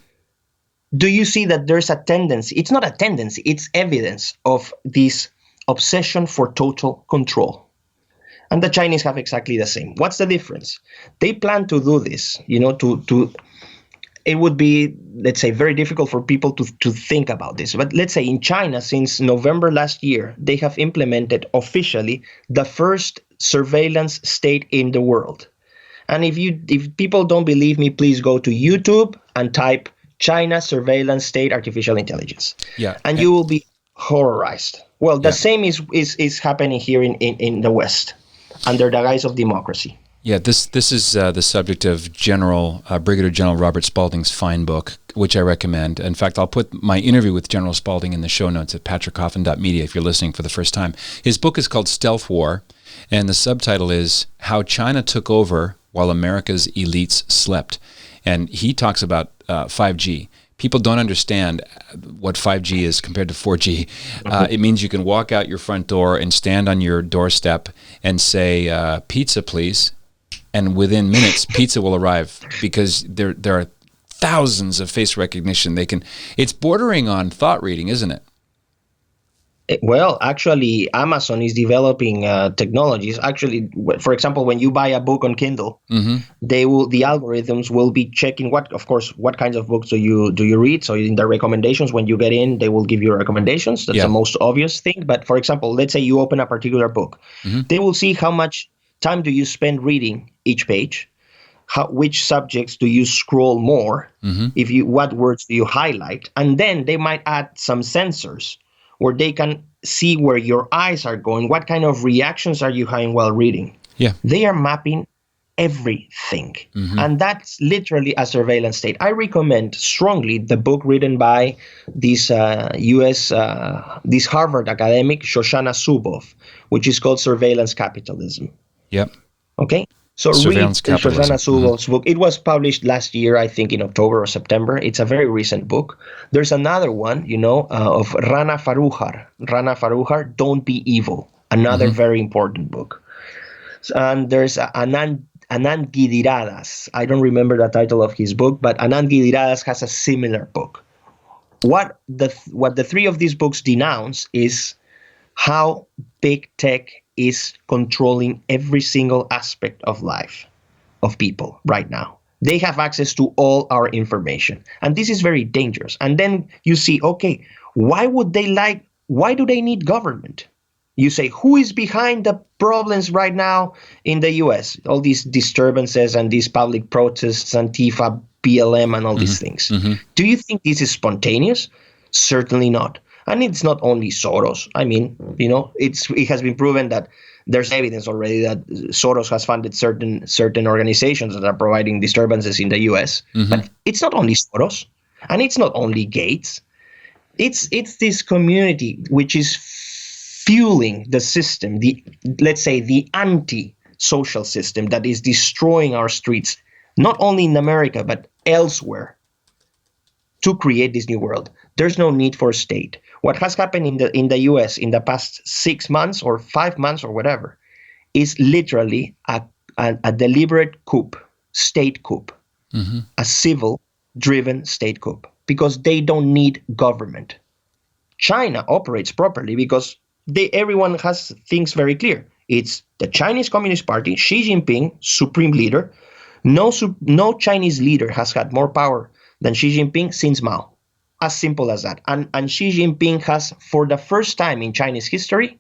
S2: Do you see that there's a tendency? It's not a tendency, it's evidence of this obsession for total control. And the Chinese have exactly the same. What's the difference? They plan to do this, you know, it would be, let's say, very difficult for people to think about this. But let's say in China, since November last year, they have implemented officially the first surveillance state in the world. And if people don't believe me, please go to YouTube and type China surveillance state artificial intelligence.
S1: Yeah.
S2: And you will be horrorized. Well, the same is happening here in the West, under the guise of democracy.
S1: Yeah, this is the subject of Brigadier General Robert Spalding's fine book, which I recommend. In fact, I'll put my interview with General Spalding in the show notes at patrickcoffin.media if you're listening for the first time. His book is called Stealth War, and the subtitle is How China Took Over While America's Elites Slept. And he talks about 5G. People don't understand what 5G is compared to 4G. It means you can walk out your front door and stand on your doorstep and say, pizza, please. And within minutes, pizza will arrive, because there are thousands of face recognition. It's bordering on thought reading, isn't it?
S2: Well, actually, Amazon is developing technologies. Actually, for example, when you buy a book on Kindle, the algorithms will be checking what kinds of books do you read. So in the recommendations, when you get in, they will give you recommendations. That's the most obvious thing. But for example, let's say you open a particular book, they will see how much time do you spend reading each page, which subjects do you scroll more, what words do you highlight, and then they might add some sensors where they can see where your eyes are going, what kind of reactions are you having while reading. Yeah, they are mapping everything, and that's literally a surveillance state. I recommend strongly the book written by this this Harvard academic Shoshana Zuboff, which is called Surveillance Capitalism.
S1: Yep.
S2: Okay. So read
S1: Surveillance capitalism.
S2: Shoshana Zuboff's book. It was published last year, I think, in October or September. It's a very recent book. There's another one, of Rana Faroohar. Rana Faroohar, Don't Be Evil. Another very important book. And there's Anand Gidiradas. I don't remember the title of his book, but Anand Gidiradas has a similar book. What the three of these books denounce is how big tech is controlling every single aspect of life of people right now. They have access to all our information. And this is very dangerous. And then you see, okay, why do they need government? You say, who is behind the problems right now in the US? All these disturbances and these public protests, Antifa, BLM, and all these things. Do you think this is spontaneous? Certainly not. And it's not only Soros. I mean, it has been proven that there's evidence already that Soros has funded certain organizations that are providing disturbances in the US. But it's not only Soros, and it's not only Gates. It's this community which is fueling the system, let's say the anti-social system that is destroying our streets, not only in America, but elsewhere, to create this new world. There's no need for a state. What has happened in the US in the past 6 months or 5 months or whatever is literally a deliberate coup, state coup, a civil-driven state coup, because they don't need government. China operates properly because everyone has things very clear. It's the Chinese Communist Party, Xi Jinping, supreme leader. No Chinese leader has had more power than Xi Jinping since Mao. As simple as that. And Xi Jinping has, for the first time in Chinese history,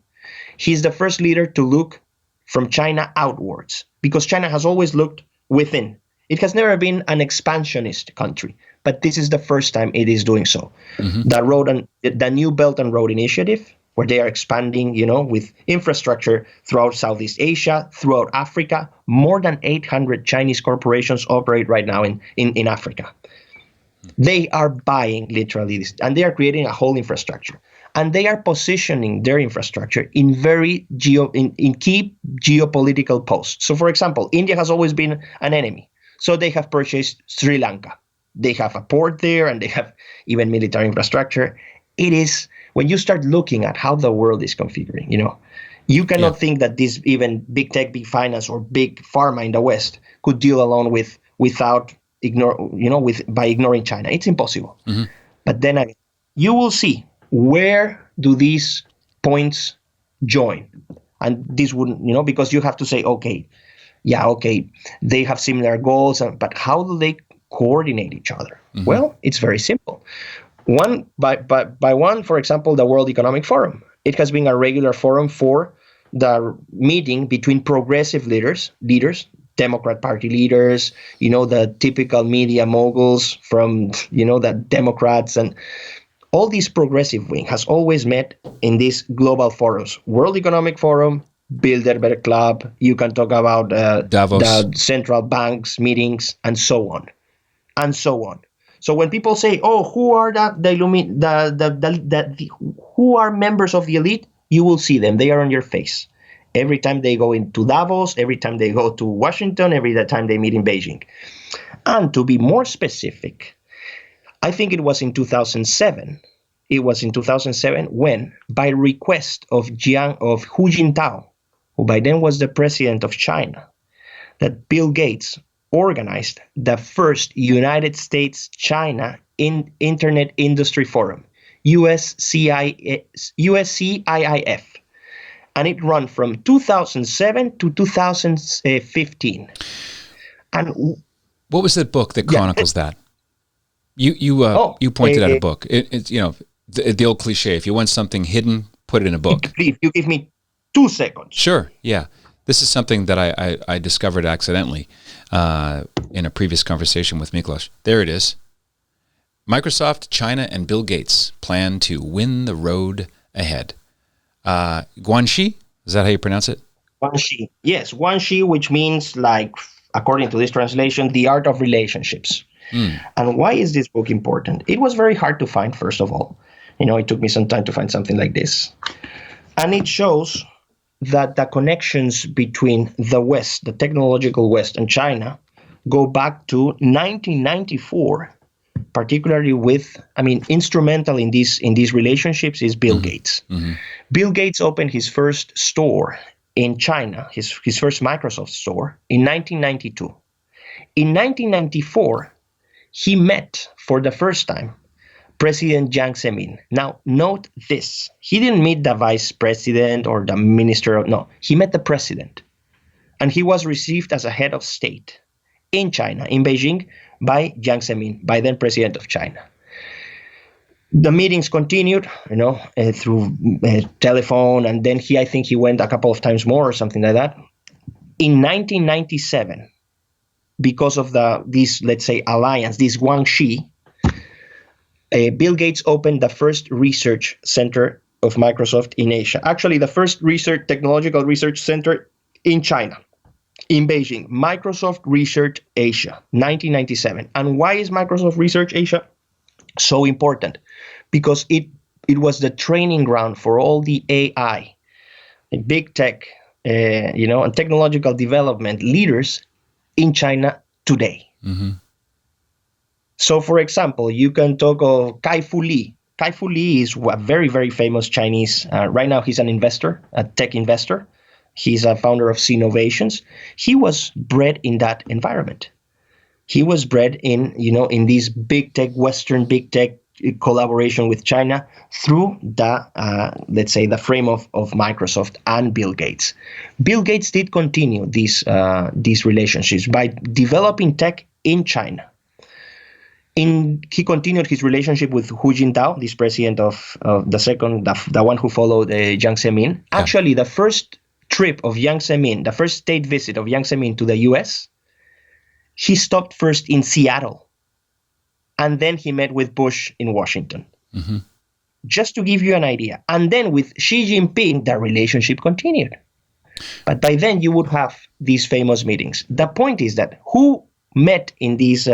S2: he's the first leader to look from China outwards, because China has always looked within. It has never been an expansionist country, but this is the first time it is doing so. The New Belt and Road Initiative, where they are expanding, with infrastructure throughout Southeast Asia, throughout Africa. More than 800 Chinese corporations operate right now in Africa. They are buying literally this, and they are creating a whole infrastructure. And they are positioning their infrastructure in in key geopolitical posts. So, for example, India has always been an enemy. So they have purchased Sri Lanka. They have a port there, and they have even military infrastructure. It is, when you start looking at how the world is configuring, you cannot think that this even big tech, big finance, or big pharma in the West could deal alone by ignoring China. It's impossible. But then you will see, where do these points join? And this wouldn't, because you have to say, okay, they have similar goals, but how do they coordinate each other? Well, it's very simple. For example, the World Economic Forum. It has been a regular forum for the meeting between progressive leaders, Democrat Party leaders, the typical media moguls from, the Democrats, and all these progressive wing has always met in these global forums. World Economic Forum, Bilderberg Club, you can talk about
S1: Davos,
S2: the central banks meetings, and so on, and so on. So when people say, "Oh, who are who are members of the elite?" You will see them; they are on your face. Every time they go into Davos, every time they go to Washington, every time they meet in Beijing. And to be more specific, I think it was in 2007. It was in 2007 when, by request of Hu Jintao, who by then was the president of China, that Bill Gates organized the first United States-China Internet Industry Forum, USCIIF. And it ran from 2007 to 2015. And
S1: what was that book that chronicles that? You pointed out a book. It's the old cliche: if you want something hidden, put it in a book.
S2: If you give me 2 seconds.
S1: Sure. Yeah. This is something that I discovered accidentally in a previous conversation with Miklos. There it is. Microsoft, China, and Bill Gates plan to win the road ahead. Guanxi, is that how you pronounce it?
S2: Guanxi. Yes, Guanxi, which means, like, according to this translation, the art of relationships. And why is this book important? It was very hard to find, first of all. It took me some time to find something like this. And it shows that the connections between the West, the technological West, and China go back to 1994, particularly with, instrumental in these relationships is Bill Gates. Bill Gates opened his first store in China, his first Microsoft store, in 1992. In 1994, he met for the first time President Jiang Zemin. Now, note this. He didn't meet the vice president or the minister. No, he met the president. And he was received as a head of state in China, in Beijing, by Jiang Zemin, by then president of China. The meetings continued, through telephone, and then I think he went a couple of times more or something like that. In 1997, because of this, let's say, alliance, this Guangxi, Bill Gates opened the first research center of Microsoft in Asia. Actually, the first technological research center in China, in Beijing. Microsoft Research Asia, 1997. And why is Microsoft Research Asia so important? Because it was the training ground for all the AI, big tech, and technological development leaders in China today. So, for example, you can talk of Kai-Fu Lee. Kai-Fu Lee is a very, very famous Chinese. Right now, he's an investor, a tech investor. He's a founder of Sinovations. He was bred in that environment. He was bred in these big tech, Western big tech collaboration with China through let's say, the frame of Microsoft and Bill Gates. Bill Gates did continue these relationships by developing tech in China. He continued his relationship with Hu Jintao, this president of the one who followed Jiang Zemin. Yeah. Actually, the first trip of Jiang Zemin, the first state visit of Jiang Zemin to the U.S., he stopped first in Seattle, and then he met with Bush in Washington. Just to give you an idea. And then with Xi Jinping, the relationship continued. But by then, you would have these famous meetings. The point is that who met in these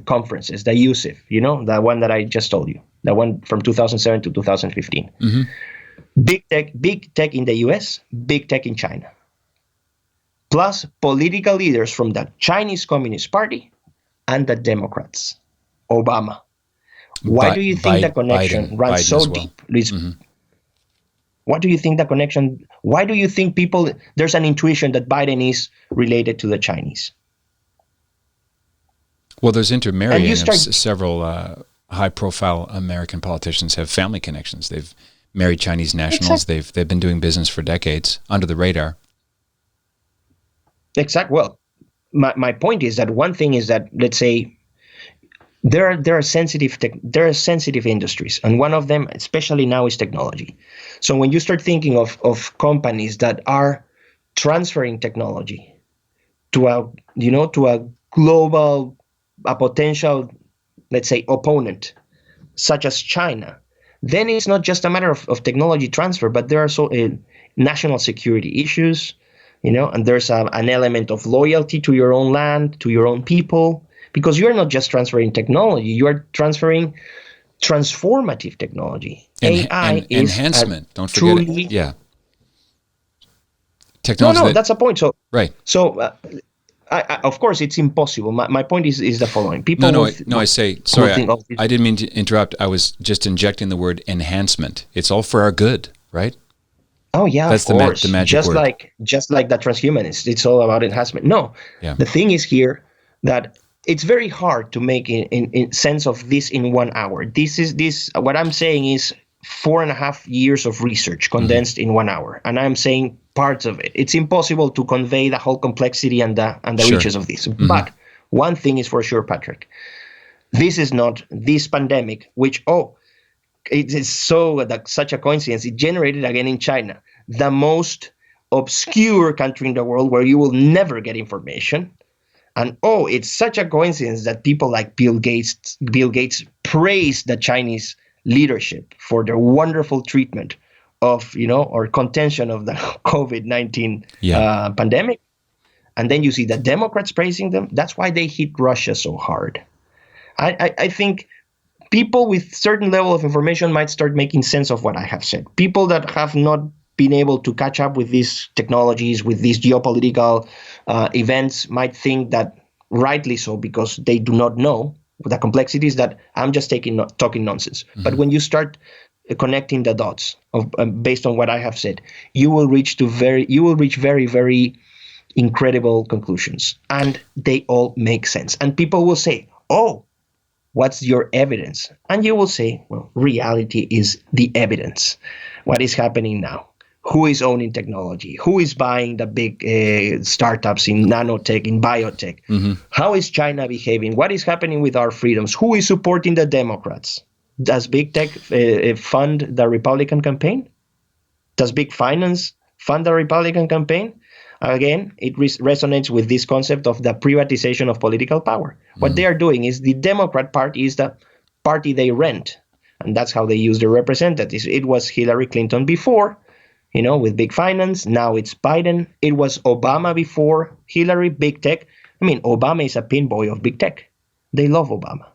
S2: conferences, the USIF, the one that I just told you, the one from 2007 to 2015. Big tech in the US, big tech in China. Plus political leaders from the Chinese Communist Party and the Democrats, Obama. Why do you think the connection runs so deep? What do you think the connection, why do you think there's an intuition that Biden is related to the Chinese?
S1: Well, there's intermarrying of several high-profile American politicians have family connections. They've married Chinese nationals. Exactly. They've been doing business for decades under the radar.
S2: Exactly. Well, my point is that one thing is that, let's say, there are sensitive industries, and one of them, especially now, is technology. So when you start thinking of companies that are transferring technology to a global, a potential, let's say, opponent, such as China, then it's not just a matter of technology transfer, but there are national security issues, and there's an element of loyalty to your own land, to your own people, because you're not just transferring technology, you are transferring transformative technology. AI is
S1: enhancement. Don't forget it. Yeah.
S2: Technology. No, that's a point. So,
S1: right.
S2: So, of course, it's impossible. My point is the following. People.
S1: I say sorry. I didn't mean to interrupt. I was just injecting the word enhancement. It's all for our good, right?
S2: Oh yeah,
S1: that's
S2: of course.
S1: The magic word.
S2: Just like the transhumanists, it's all about enhancement. No, the thing is here that it's very hard to make in sense of this in 1 hour. What I'm saying is 4.5 years of research condensed in 1 hour, and I'm saying parts of it. It's impossible to convey the whole complexity and the reaches of this. But one thing is for sure, Patrick, this is not this pandemic, which it is such a coincidence. It generated again in China, the most obscure country in the world where you will never get information. And it's such a coincidence that people like Bill Gates praised the Chinese leadership for their wonderful treatment of, or contention of the COVID-19 pandemic. And then you see the Democrats praising them. That's why they hit Russia so hard. I think people with certain level of information might start making sense of what I have said. People that have not been able to catch up with these technologies, with these geopolitical events, might think that, rightly so, because they do not know the complexities, that I'm just talking nonsense. Mm-hmm. But when you start connecting the dots of based on what I have said, you will reach very, very incredible conclusions, and they all make sense. And people will say, "Oh, what's your evidence?" And you will say, "Well, reality is the evidence. What is happening now? Who is owning technology? Who is buying the big startups in nanotech, in biotech? Mm-hmm. How is China behaving? What is happening with our freedoms? Who is supporting the Democrats? Does big tech fund the Republican campaign? Does big finance fund the Republican campaign?" Again, it resonates with this concept of the privatization of political power. Mm-hmm. What they are doing is, the Democrat Party is the party they rent, and that's how they use their representatives. It was Hillary Clinton before, with big finance. Now it's Biden. It was Obama before Hillary, big tech. I mean, Obama is a pinboy of big tech. They love Obama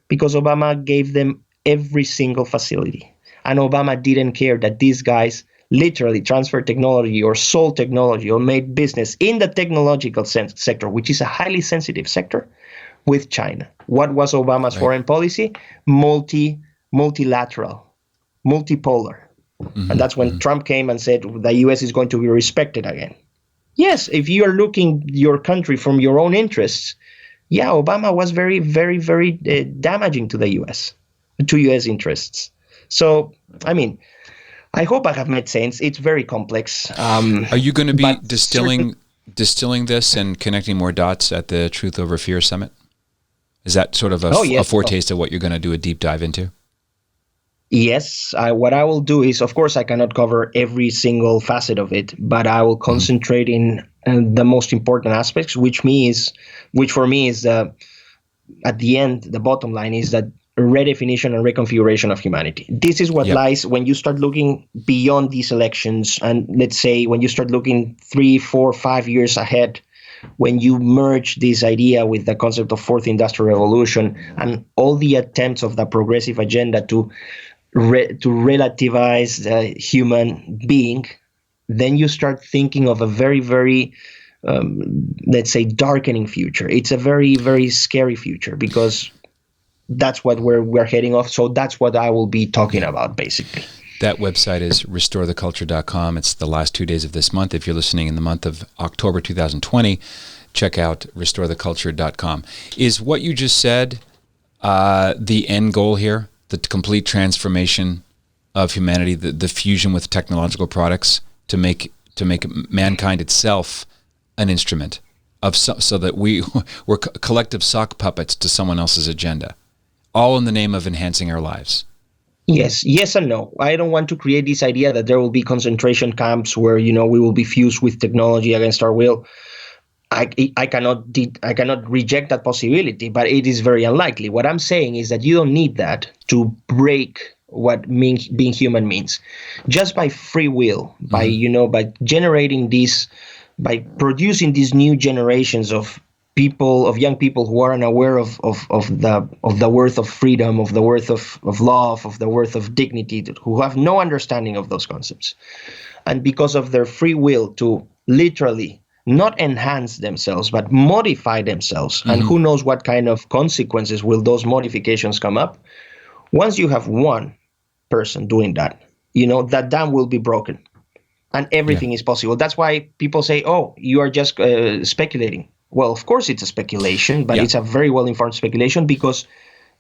S2: because Obama gave them every single facility. And Obama didn't care that these guys literally transferred technology or sold technology or made business in the technological sector, which is a highly sensitive sector, with China. What was Obama's foreign policy? Multilateral, multipolar. Mm-hmm. And that's when Trump came and said the U.S. is going to be respected again. Yes, if you are looking your country from your own interests, yeah, Obama was very, very, very damaging to the U.S., to U.S. interests. So, I mean, I hope I have made sense. It's very complex.
S1: Are you going to be distilling this and connecting more dots at the Truth Over Fear Summit? Is that sort of a foretaste of what you're going to do a deep dive into?
S2: Yes. What I will do is, of course, I cannot cover every single facet of it, but I will concentrate in the most important aspects, which for me is at the end, the bottom line is that redefinition and reconfiguration of humanity. This is what lies when you start looking beyond these elections, and let's say when you start looking 3, 4, 5 years ahead, when you merge this idea with the concept of fourth industrial revolution and all the attempts of the progressive agenda to relativize the human being, then you start thinking of a very, very let's say darkening future. It's a very, very scary future, because that's what we're heading off. So that's what I will be talking about, basically.
S1: That website is restoretheculture.com. It's the last 2 days of this month. If you're listening in the month of October 2020, check out restoretheculture.com. Is what you just said the end goal here, the complete transformation of humanity, the fusion with technological products to make mankind itself an instrument of so that we're collective sock puppets to someone else's agenda, all in the name of enhancing our lives?
S2: Yes and no. I don't want to create this idea that there will be concentration camps where we will be fused with technology against our will. I cannot reject that possibility, but it is very unlikely. What I'm saying is that you don't need that to break what being human means. Just by free will, by generating these, by producing these new generations of people, of young people who are unaware of the worth of freedom, of the worth of love, of the worth of dignity, who have no understanding of those concepts. And because of their free will to literally not enhance themselves, but modify themselves, and who knows what kind of consequences will those modifications come up. Once you have one person doing that, that dam will be broken and everything is possible. That's why people say, oh, you are just speculating. Well, of course it's a speculation, but it's a very well-informed speculation, because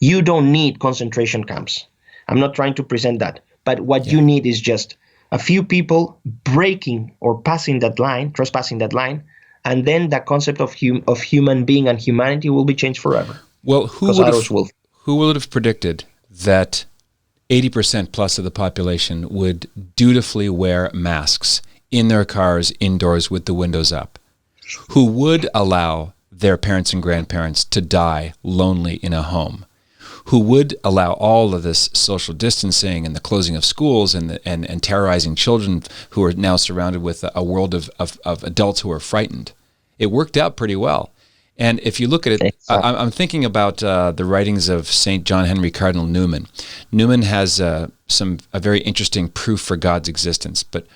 S2: you don't need concentration camps. I'm not trying to present that. But what you need is just a few people breaking or passing that line, trespassing that line, and then the concept of human being and humanity will be changed forever.
S1: Well, who would have predicted that 80% plus of the population would dutifully wear masks in their cars indoors with the windows up? Who would allow their parents and grandparents to die lonely in a home? Who would allow all of this social distancing and the closing of schools and terrorizing children who are now surrounded with a world of adults who are frightened? It worked out pretty well. And if you look at it, I'm thinking about the writings of St. John Henry Cardinal Newman. Newman has a very interesting proof for God's existence. But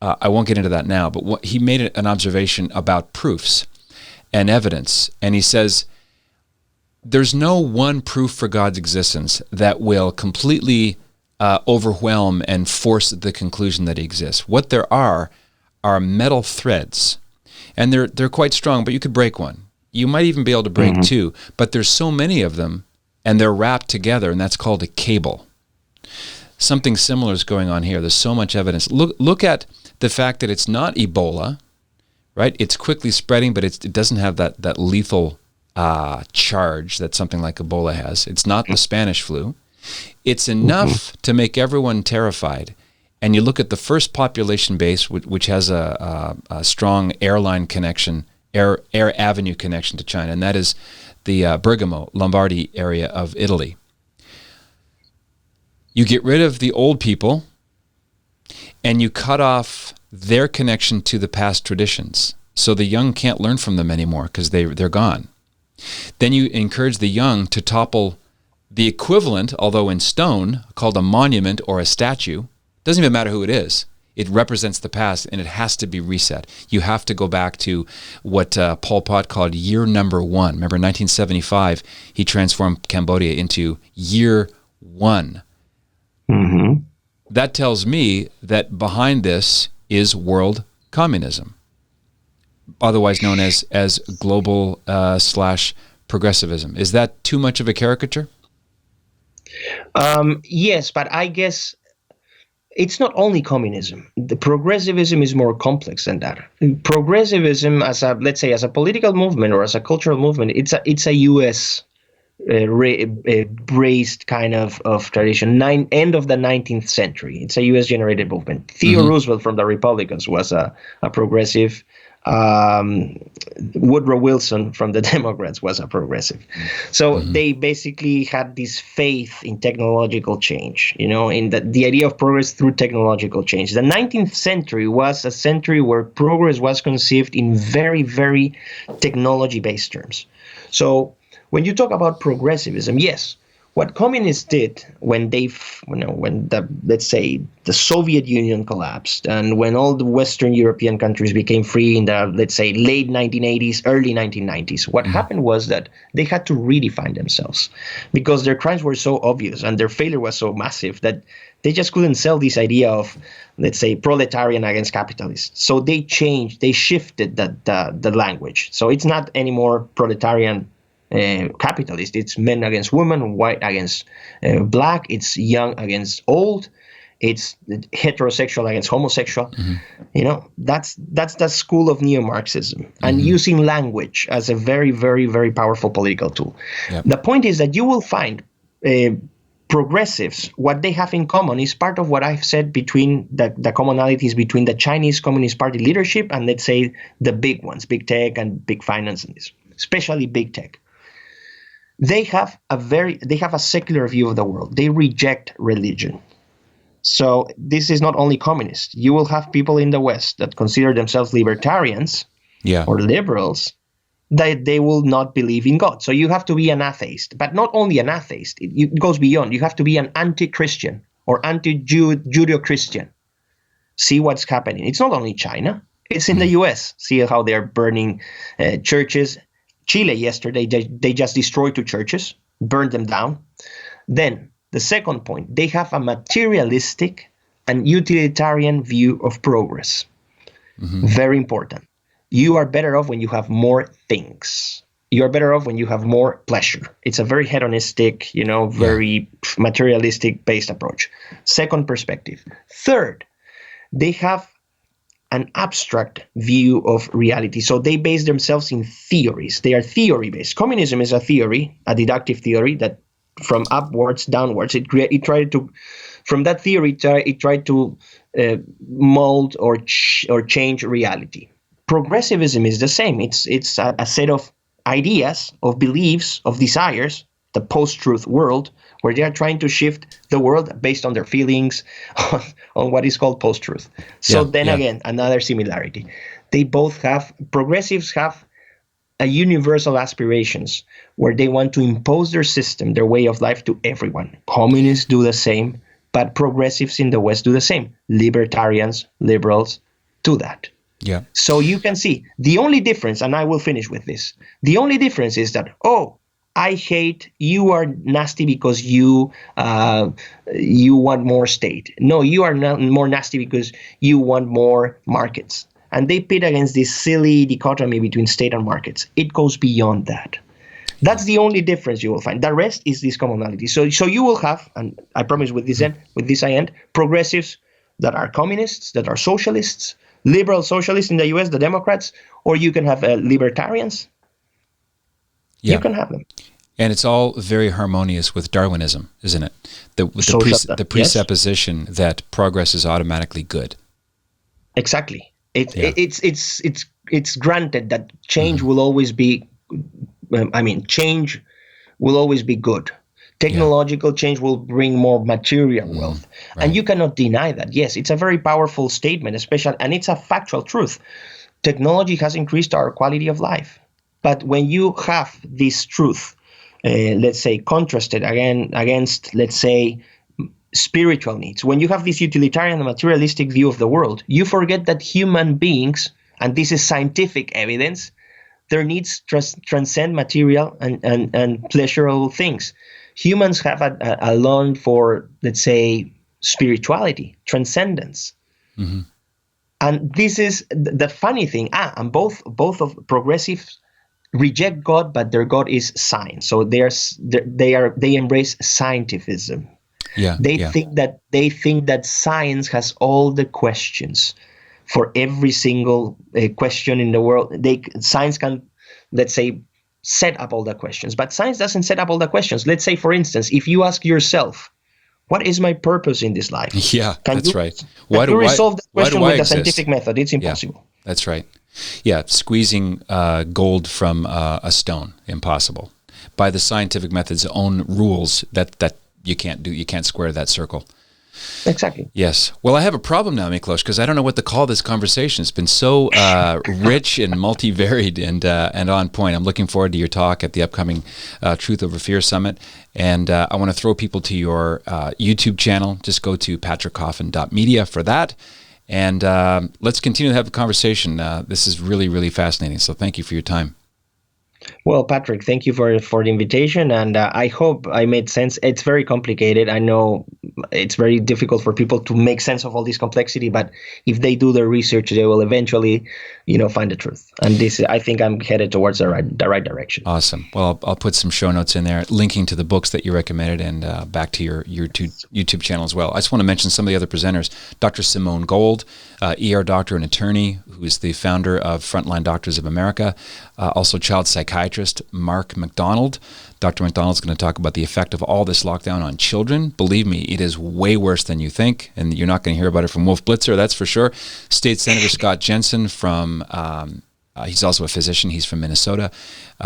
S1: I won't get into that now, but he made an observation about proofs and evidence, and he says there's no one proof for God's existence that will completely overwhelm and force the conclusion that he exists. What there are metal threads, and they're quite strong, but you could break one. You might even be able to break two, but there's so many of them, and they're wrapped together, and that's called a cable. Something similar is going on here. There's so much evidence. Look at the fact that it's not Ebola, right? It's quickly spreading, but it doesn't have that lethal charge that something like Ebola has. It's not the Spanish flu. It's enough to make everyone terrified. And you look at the first population base, which has a strong airline connection, air avenue connection to China, and that is the Bergamo, Lombardy area of Italy. You get rid of the old people, and you cut off their connection to the past traditions. So the young can't learn from them anymore because they're gone. Then you encourage the young to topple the equivalent, although in stone, called a monument or a statue. Doesn't even matter who it is. It represents the past, and it has to be reset. You have to go back to what Pol Pot called year number one. Remember, in 1975, he transformed Cambodia into year one. That tells me that behind this is world communism, otherwise known as global / progressivism. Is that too much of a caricature?
S2: Yes, but I guess it's not only communism. The progressivism is more complex than that. Progressivism, as a political movement or as a cultural movement, it's a U.S. Braced kind of tradition. End of the 19th century. It's a U.S. generated movement. Theodore Roosevelt from the Republicans was a progressive. Woodrow Wilson from the Democrats was a progressive. So they basically had this faith in technological change, in the idea of progress through technological change. The 19th century was a century where progress was conceived in very, very technology-based terms. So when you talk about progressivism, yes, what communists did when let's say the Soviet Union collapsed and when all the Western European countries became free in the, let's say, late 1980s, early 1990s, what happened was that they had to redefine themselves because their crimes were so obvious and their failure was so massive that they just couldn't sell this idea of, let's say, proletarian against capitalists. So they shifted the language. So it's not anymore proletarian capitalist. It's men against women, white against black. It's young against old. It's heterosexual against homosexual. That's the school of neo-Marxism and using language as a very, very, very powerful political tool. Yep. The point is that you will find progressives, what they have in common is part of what I've said between the commonalities between the Chinese Communist Party leadership and, let's say, the big ones, big tech and big finance, and this, especially big tech. They have a secular view of the world. They reject religion. So this is not only communist. You will have people in the West that consider themselves libertarians or liberals, that they will not believe in God. So you have to be an atheist, but not only an atheist. It goes beyond. You have to be an anti-Christian or anti-Judeo-Christian. See what's happening. It's not only China. It's in the U.S. See how they're burning churches. Chile yesterday, they just destroyed 2 churches, burned them down. Then the second point, they have a materialistic and utilitarian view of progress. Very important. You are better off when you have more things. You are better off when you have more pleasure. It's a very hedonistic, very materialistic based approach. Second perspective. Third, they have an abstract view of reality. So they base themselves in theories. They are theory-based. Communism is a theory, a deductive theory that from upwards, downwards, it tried to, from that theory, it tried to mold or change reality. Progressivism is the same. It's a set of ideas, of beliefs, of desires, the post-truth world, where they are trying to shift the world based on their feelings on what is called post-truth. So again, another similarity. Progressives have a universal aspirations where they want to impose their system, their way of life to everyone. Communists do the same, but progressives in the West do the same. Libertarians, liberals, to that.
S1: Yeah.
S2: So you can see the only difference, and I will finish with this. The only difference is that, I hate you are nasty because you want more state. No, you are not more nasty because you want more markets. And they pit against this silly dichotomy between state and markets. It goes beyond that. That's the only difference you will find. The rest is this commonality. So you will have, and I promise with this I end, progressives that are communists, that are socialists, liberal socialists in the US, the Democrats, or you can have libertarians.
S1: Yeah.
S2: You can have them.
S1: And it's all very harmonious with Darwinism, isn't it? The presupposition that progress is automatically good.
S2: Exactly. It's granted that change will always be. Change will always be good. Technological change will bring more material wealth.
S1: Right.
S2: And you cannot deny that. Yes, it's a very powerful statement, and it's a factual truth. Technology has increased our quality of life. But when you have this truth, let's say, contrasted against, let's say, spiritual needs, when you have this utilitarian and materialistic view of the world, you forget that human beings, and this is scientific evidence, their needs transcend material and pleasurable things. Humans have a longing for, let's say, spirituality, transcendence. Mm-hmm. And this is the funny thing. And both of progressives reject God, but their God is science. So they embrace scientificism.
S1: Yeah.
S2: They think that science has all the questions for every single question in the world. Science can, let's say, set up all the questions, but science doesn't set up all the questions. Let's say, for instance, if you ask yourself, what is my purpose in this life?
S1: Yeah, that's right.
S2: Why do you resolve the question with a scientific method? It's impossible.
S1: Yeah, that's right. Yeah, squeezing gold from a stone, impossible. By the scientific method's own rules, that you can't do. You can't square that circle.
S2: Exactly.
S1: Yes. Well, I have a problem now, Miklos, because I don't know what to call this conversation. It's been so rich and multivaried and on point. I'm looking forward to your talk at the upcoming Truth Over Fear Summit. And I want to throw people to your YouTube channel. Just go to patrickcoffin.media for that. And let's continue to have the conversation. This is really, really fascinating. So thank you for your time.
S2: Well, Patrick, thank you for the invitation, and I hope I made sense. It's very complicated. I know it's very difficult for people to make sense of all this complexity, but if they do their research, they will eventually, find the truth. And this, I think, I'm headed towards the right direction.
S1: Awesome. Well, I'll put some show notes in there, linking to the books that you recommended, and back to your YouTube channel as well. I just want to mention some of the other presenters: Dr. Simone Gold, ER doctor and attorney, who is the founder of Frontline Doctors of America. Also child psychiatrist Mark McDonald. Dr. McDonald's going to talk about the effect of all this lockdown on children. Believe me, it is way worse than you think, and you're not going to hear about it from Wolf Blitzer, that's for sure. State Senator Scott Jensen from, he's also a physician, he's from Minnesota.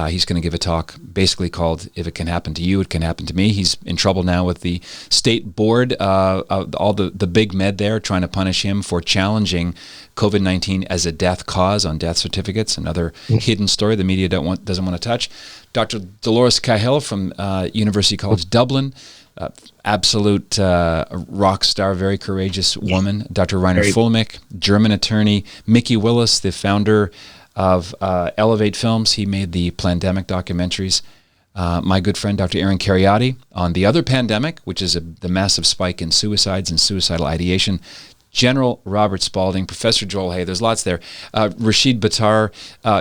S1: He's going to give a talk basically called, "If it can happen to you, it can happen to me." He's in trouble now with the state board, all the big med there, trying to punish him for challenging COVID-19 as a death cause on death certificates, another hidden story the media doesn't want to touch. Dr. Dolores Cahill from University College Dublin, absolute rock star, very courageous woman. Dr. Rainer Fulmick, German attorney. Mickey Willis, the founder of Elevate Films. He made the Plandemic documentaries. My good friend, Dr. Aaron Kheriaty, on the other pandemic, which is the massive spike in suicides and suicidal ideation. General Robert Spalding, Professor Joel Hay, there's lots there. Rashid Battar.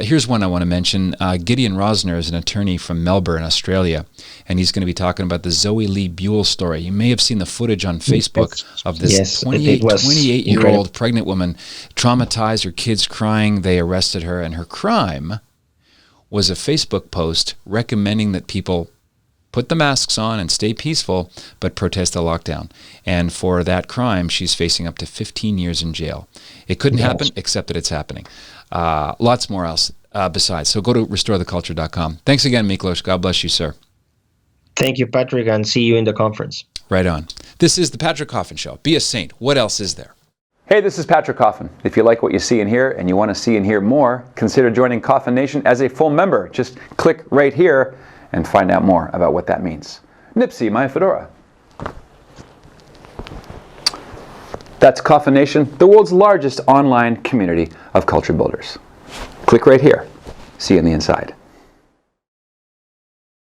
S1: Here's one I want to mention. Gideon Rosner is an attorney from Melbourne, Australia, and he's going to be talking about the Zoe Lee Buell story. You may have seen the footage on Facebook of this 28-year-old pregnant woman, traumatized, her kids crying. They arrested her, and her crime was a Facebook post recommending that people put the masks on and stay peaceful, but protest the lockdown. And for that crime, she's facing up to 15 years in jail. It couldn't happen, except that it's happening. Lots more else besides. So go to restoretheculture.com. Thanks again, Miklos. God bless you, sir.
S2: Thank you, Patrick, and see you in the conference.
S1: Right on. This is the Patrick Coffin Show. Be a saint. What else is there?
S3: Hey, this is Patrick Coffin. If you like what you see and hear, and you want to see and hear more, consider joining Coffin Nation as a full member. Just click right here and find out more about what that means. Nipsey, my fedora. That's Coffin Nation, the world's largest online community of culture builders. Click right here. See you on the inside.